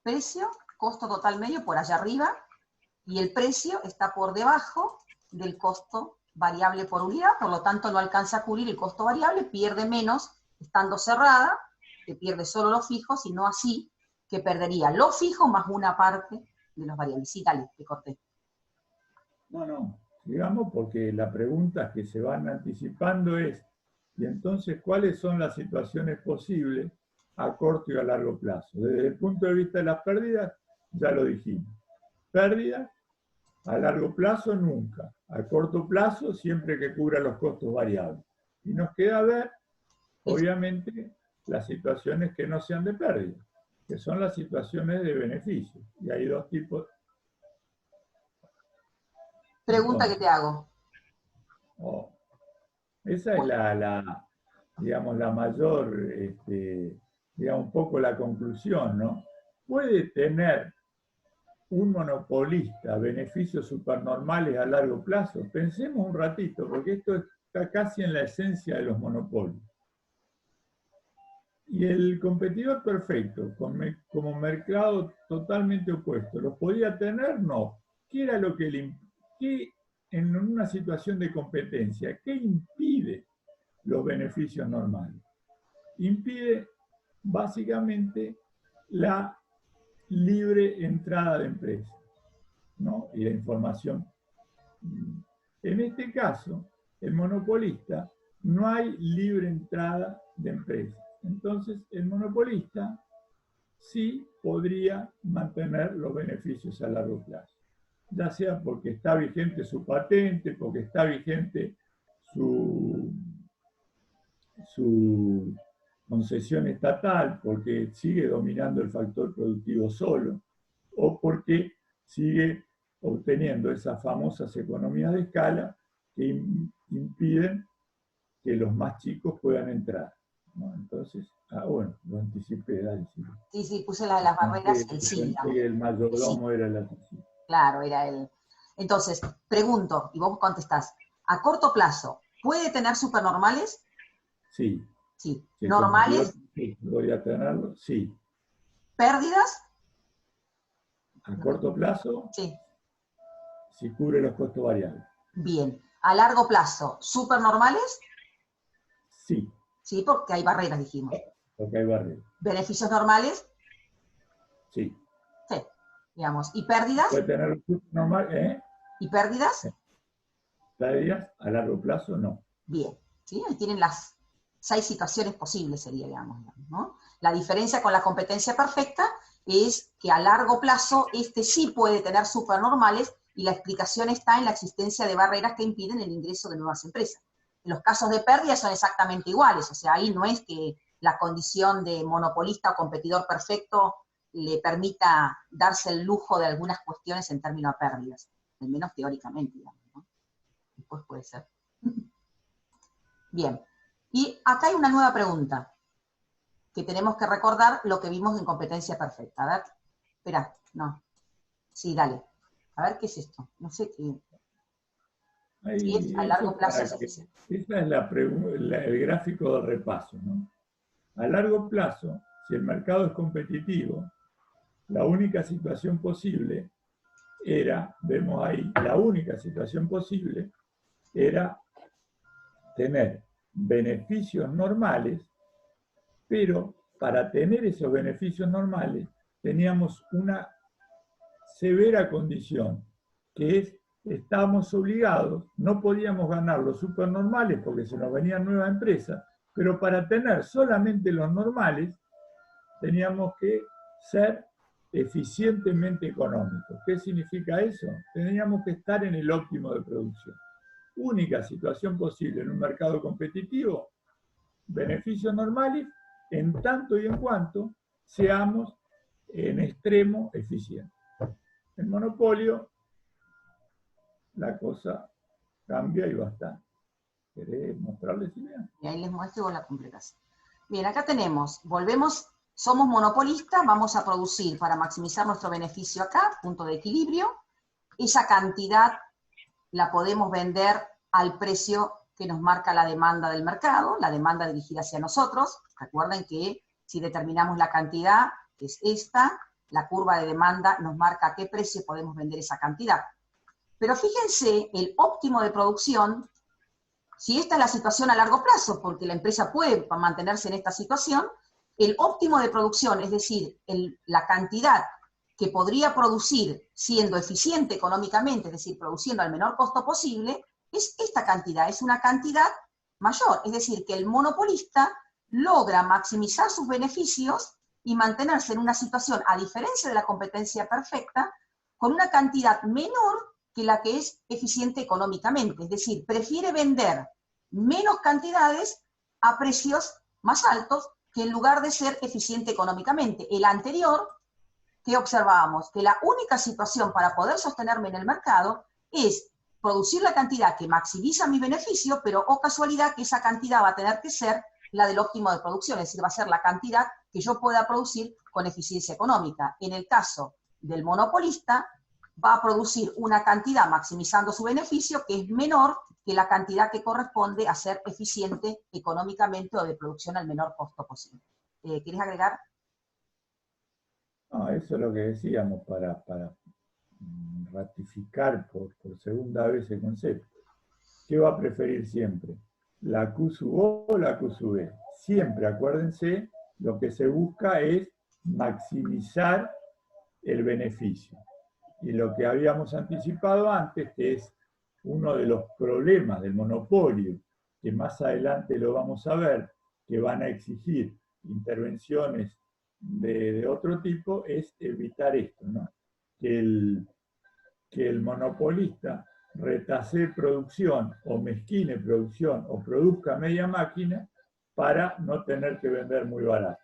Precio, costo total medio por allá arriba, y el precio está por debajo del costo variable por unidad, por lo tanto no alcanza a cubrir el costo variable, pierde menos estando cerrada, que pierde solo los fijos, y no así, que perdería los fijos más una parte de los variables. Sí, dale, te corté. No, digamos, porque la pregunta que se van anticipando es, y entonces, ¿cuáles son las situaciones posibles a corto y a largo plazo? Desde el punto de vista de las pérdidas, ya lo dijimos. Pérdidas, a largo plazo nunca. A corto plazo, siempre que cubra los costos variables. Y nos queda ver, obviamente, las situaciones que no sean de pérdida, que son las situaciones de beneficio. Y hay dos tipos. Pregunta que te hago. Esa es digamos, la mayor, digamos, un poco la conclusión, ¿no? ¿Puede tener un monopolista beneficios supernormales a largo plazo? Pensemos un ratito, porque esto está casi en la esencia de los monopolios. Y el competidor perfecto, como mercado totalmente opuesto, ¿los podía tener? No. ¿Qué era lo que en una situación de competencia, qué impide los beneficios normales? Impide básicamente la libre entrada de empresas, ¿no? Y la información. En este caso, el monopolista, no hay libre entrada de empresas. Entonces, el monopolista sí podría mantener los beneficios a largo plazo, ya sea porque está vigente su patente, porque está vigente su concesión estatal, porque sigue dominando el factor productivo solo, o porque sigue obteniendo esas famosas economías de escala que impiden que los más chicos puedan entrar, ¿no? Entonces, bueno, lo anticipé, dale. Sí, puse la de las barreras, el sí. El mayordomo era el anticipo. Claro, era él. Entonces, pregunto, y vos contestás, ¿a corto plazo puede tener supernormales? Sí. Sí. ¿Normales? Sí, voy a tenerlo, sí. ¿Pérdidas? A corto plazo, sí. Si cubre los costos variables. Bien. ¿A largo plazo, supernormales? Sí. Sí, porque hay barreras, dijimos. Porque hay barreras. ¿Beneficios normales? Sí. Sí, digamos. ¿Y pérdidas? Puede tener normal, ¿eh? ¿Y pérdidas? Pérdidas a largo plazo, no. Bien. ¿Sí? Ahí tienen las 6 situaciones posibles, sería, digamos, ¿no? La diferencia con la competencia perfecta es que a largo plazo este sí puede tener supernormales, y la explicación está en la existencia de barreras que impiden el ingreso de nuevas empresas. En los casos de pérdida son exactamente iguales, o sea, ahí no es que la condición de monopolista o competidor perfecto le permita darse el lujo de algunas cuestiones en términos de pérdidas, al menos teóricamente, digamos, ¿no? Después puede ser. Bien, y acá hay una nueva pregunta, que tenemos que recordar lo que vimos en competencia perfecta. A ver, espera, no. Sí, dale. A ver, ¿qué es esto? No sé qué. Si es a largo plazo es eficiente. Ese es el gráfico de repaso, ¿no? A largo plazo, si el mercado es competitivo, la única situación posible era, vemos ahí, la única situación posible era tener beneficios normales, pero para tener esos beneficios normales teníamos una severa condición, que es, estábamos obligados, no podíamos ganar los supernormales porque se nos venían nuevas empresas, pero para tener solamente los normales teníamos que ser eficientemente económicos. ¿Qué significa eso? Teníamos que estar en el óptimo de producción. Única situación posible en un mercado competitivo, beneficios normales, en tanto y en cuanto seamos en extremo eficientes. En monopolio, la cosa cambia y bastante. ¿Querés mostrarles, Silvia? Y ahí les muestro la complicación. Bien, acá tenemos, volvemos, somos monopolistas, vamos a producir para maximizar nuestro beneficio acá, punto de equilibrio. Esa cantidad la podemos vender al precio que nos marca la demanda del mercado, la demanda dirigida hacia nosotros. Recuerden que si determinamos la cantidad, que es esta, la curva de demanda nos marca a qué precio podemos vender esa cantidad. Pero fíjense, el óptimo de producción, si esta es la situación a largo plazo, porque la empresa puede mantenerse en esta situación, el óptimo de producción, es decir, la cantidad que podría producir siendo eficiente económicamente, es decir, produciendo al menor costo posible, es esta cantidad, es una cantidad mayor. Es decir, que el monopolista logra maximizar sus beneficios y mantenerse en una situación, a diferencia de la competencia perfecta, con una cantidad menor que la que es eficiente económicamente. Es decir, prefiere vender menos cantidades a precios más altos que en lugar de ser eficiente económicamente. El anterior, que observábamos, que la única situación para poder sostenerme en el mercado es producir la cantidad que maximiza mi beneficio, pero, oh casualidad, que esa cantidad va a tener que ser la del óptimo de producción, es decir, va a ser la cantidad que yo pueda producir con eficiencia económica. En el caso del monopolista, va a producir una cantidad maximizando su beneficio que es menor que la cantidad que corresponde a ser eficiente económicamente o de producción al menor costo posible. ¿Querés agregar? No, eso es lo que decíamos para ratificar por segunda vez el concepto. ¿Qué va a preferir siempre? ¿La Q sub O o la Q sub E? Siempre, acuérdense, lo que se busca es maximizar el beneficio. Y lo que habíamos anticipado antes, que es uno de los problemas del monopolio, que más adelante lo vamos a ver, que van a exigir intervenciones de otro tipo, es evitar esto, ¿no? Que el monopolista retasee producción o mezquine producción o produzca media máquina para no tener que vender muy barato.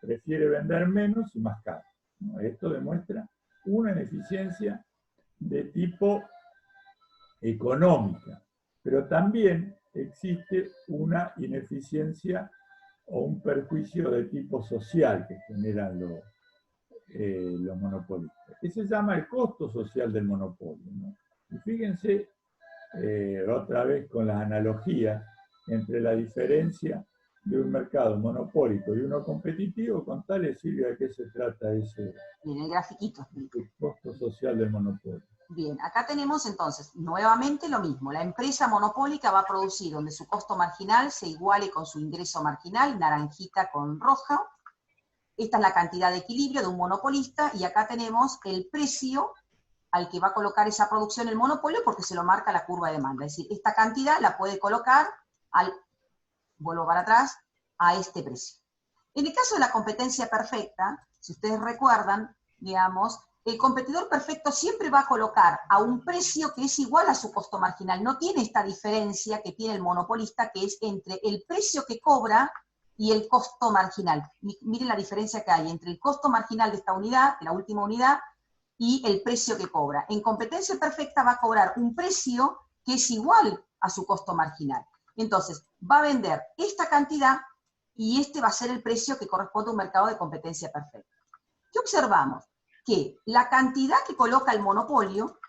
Prefiere vender menos y más caro, ¿no? Esto demuestra una ineficiencia de tipo económica, pero también existe una ineficiencia o un perjuicio de tipo social que generan los monopolistas, que se llama el costo social del monopolio, ¿no? Y fíjense, otra vez con las analogías, entre la diferencia de un mercado monopólico y uno competitivo, contale, Silvia, de qué se trata ese Bien, el grafiquito. costo social del monopolio. Bien, acá tenemos entonces nuevamente lo mismo. La empresa monopólica va a producir donde su costo marginal se iguale con su ingreso marginal, naranjita con roja. Esta es la cantidad de equilibrio de un monopolista, y acá tenemos el precio al que va a colocar esa producción el monopolio porque se lo marca la curva de demanda. Es decir, esta cantidad la puede colocar vuelvo para atrás, a este precio. En el caso de la competencia perfecta, si ustedes recuerdan, digamos, el competidor perfecto siempre va a colocar a un precio que es igual a su costo marginal. No tiene esta diferencia que tiene el monopolista, que es entre el precio que cobra y el costo marginal. Miren la diferencia que hay entre el costo marginal de esta unidad, de la última unidad, y el precio que cobra. En competencia perfecta va a cobrar un precio que es igual a su costo marginal. Entonces, va a vender esta cantidad y este va a ser el precio que corresponde a un mercado de competencia perfecta. ¿Qué observamos? Que la cantidad que coloca el monopolio,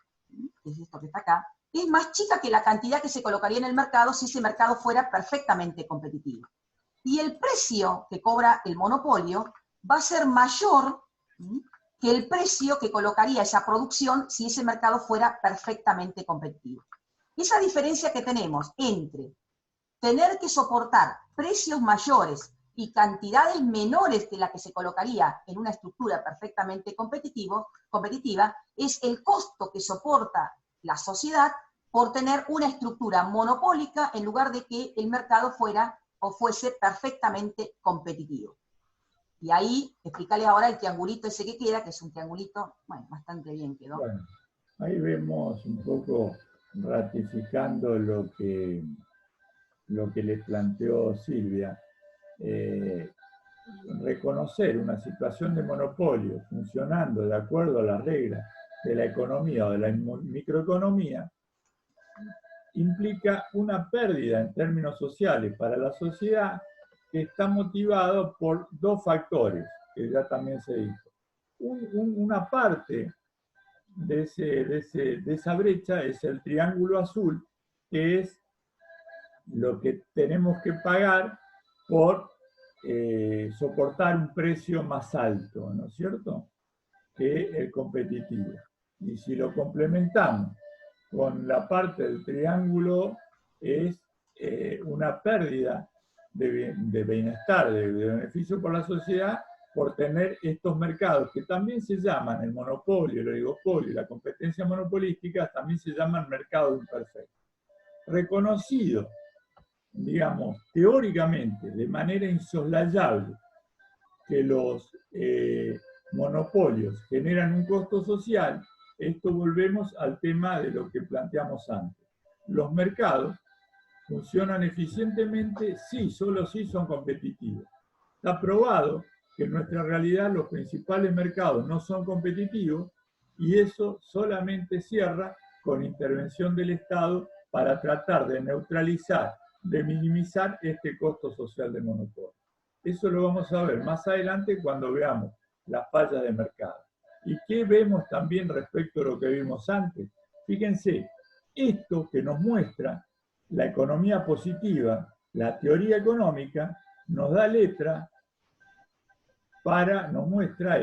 que es esto que está acá, es más chica que la cantidad que se colocaría en el mercado si ese mercado fuera perfectamente competitivo. Y el precio que cobra el monopolio va a ser mayor que el precio que colocaría esa producción si ese mercado fuera perfectamente competitivo. Esa diferencia que tenemos entre tener que soportar precios mayores y cantidades menores que la que se colocaría en una estructura perfectamente competitiva es el costo que soporta la sociedad por tener una estructura monopólica en lugar de que el mercado fuera o fuese perfectamente competitivo. Y ahí, explicarle ahora el triangulito ese que queda, que es un triangulito, bueno, bastante bien quedó. Bueno, ahí vemos un poco ratificando lo que le planteó Silvia. Reconocer una situación de monopolio funcionando de acuerdo a las reglas de la economía o de la microeconomía implica una pérdida en términos sociales para la sociedad que está motivado por dos factores, que ya también se dijo. Una parte de esa brecha es el triángulo azul, que es lo que tenemos que pagar por soportar un precio más alto, ¿no es cierto?, que el competitivo. Y si lo complementamos con la parte del triángulo, es una pérdida de bienestar, de beneficio por la sociedad, por tener estos mercados que también se llaman el monopolio, el oligopolio y la competencia monopolística, también se llaman mercados imperfectos. Reconocido, digamos, teóricamente, de manera insoslayable, que los monopolios generan un costo social, esto volvemos al tema de lo que planteamos antes. Los mercados funcionan eficientemente si, solo si son competitivos. Está probado que en nuestra realidad los principales mercados no son competitivos y eso solamente cierra con intervención del Estado para tratar de neutralizar, de minimizar este costo social del monopolio. Eso lo vamos a ver más adelante cuando veamos las fallas de mercado. ¿Y qué vemos también respecto a lo que vimos antes? Fíjense, esto que nos muestra la economía positiva, la teoría económica, nos da letra nos muestra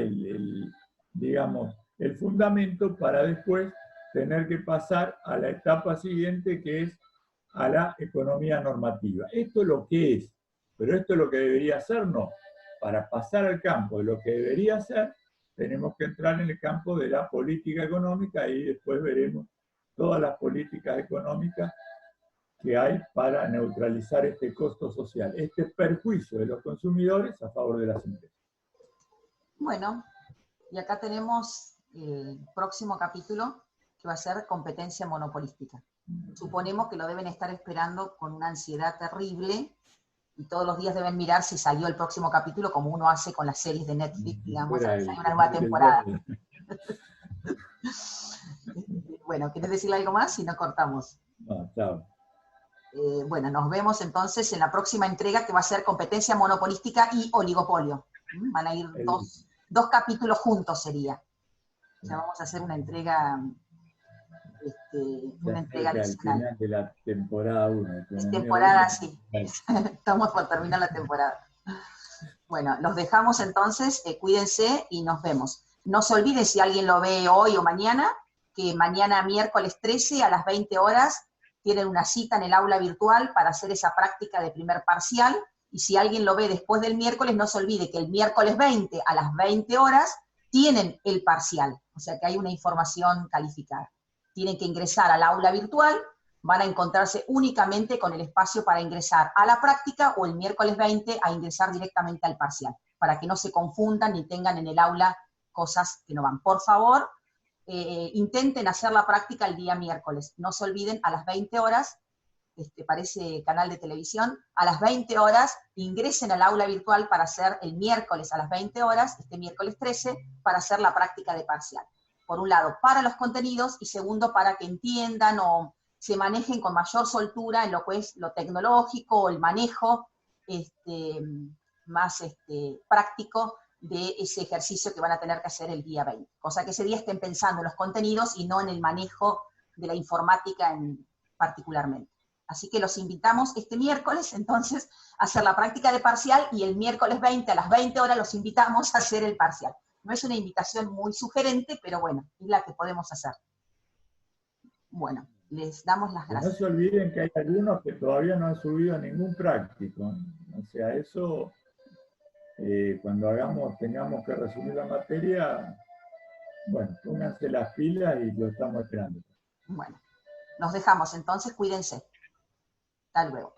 digamos, el fundamento para después tener que pasar a la etapa siguiente, que es a la economía normativa. Esto es lo que es, pero esto es lo que debería ser, no. Para pasar al campo de lo que debería ser, tenemos que entrar en el campo de la política económica y después veremos todas las políticas económicas que hay para neutralizar este costo social, este perjuicio de los consumidores a favor de las empresas. Bueno, y acá tenemos el próximo capítulo, que va a ser competencia monopolística. Suponemos que lo deben estar esperando con una ansiedad terrible y todos los días deben mirar si salió el próximo capítulo, como uno hace con las series de Netflix, digamos, si hay una nueva temporada. Bueno, ¿quieres decirle algo más? Si no, cortamos. No, chao. Bueno, nos vemos entonces en la próxima entrega, que va a ser competencia monopolística y oligopolio. Van a ir dos capítulos juntos, sería. O sea, vamos a hacer una entrega al final de la temporada 1. Es temporada, sí. Estamos por terminar la temporada. Bueno, los dejamos entonces, cuídense y nos vemos. No se olviden, si alguien lo ve hoy o mañana, que mañana miércoles 13 a las 20 horas tienen una cita en el aula virtual para hacer esa práctica de primer parcial, y si alguien lo ve después del miércoles, no se olvide que el miércoles 20 a las 20 horas tienen el parcial, o sea que hay una información calificada. Tienen que ingresar al aula virtual, van a encontrarse únicamente con el espacio para ingresar a la práctica, o el miércoles 20 a ingresar directamente al parcial, para que no se confundan ni tengan en el aula cosas que no van. Por favor, intenten hacer la práctica el día miércoles. No se olviden, a las 20 horas, parece canal de televisión, a las 20 horas ingresen al aula virtual para hacer el miércoles a las 20 horas, este miércoles 13, para hacer la práctica de parcial. Por un lado, para los contenidos, y segundo, para que entiendan o se manejen con mayor soltura en lo que es lo tecnológico, el manejo más práctico de ese ejercicio que van a tener que hacer el día 20. Cosa que ese día estén pensando en los contenidos y no en el manejo de la informática particularmente. Así que los invitamos este miércoles, entonces, a hacer la práctica de parcial, y el miércoles 20 a las 20 horas los invitamos a hacer el parcial. No es una invitación muy sugerente, pero bueno, es la que podemos hacer. Bueno, les damos las gracias. No se olviden que hay algunos que todavía no han subido ningún práctico. O sea, eso, cuando tengamos que resumir la materia, bueno, pónganse las pilas y lo estamos esperando. Bueno, nos dejamos entonces, cuídense. Hasta luego.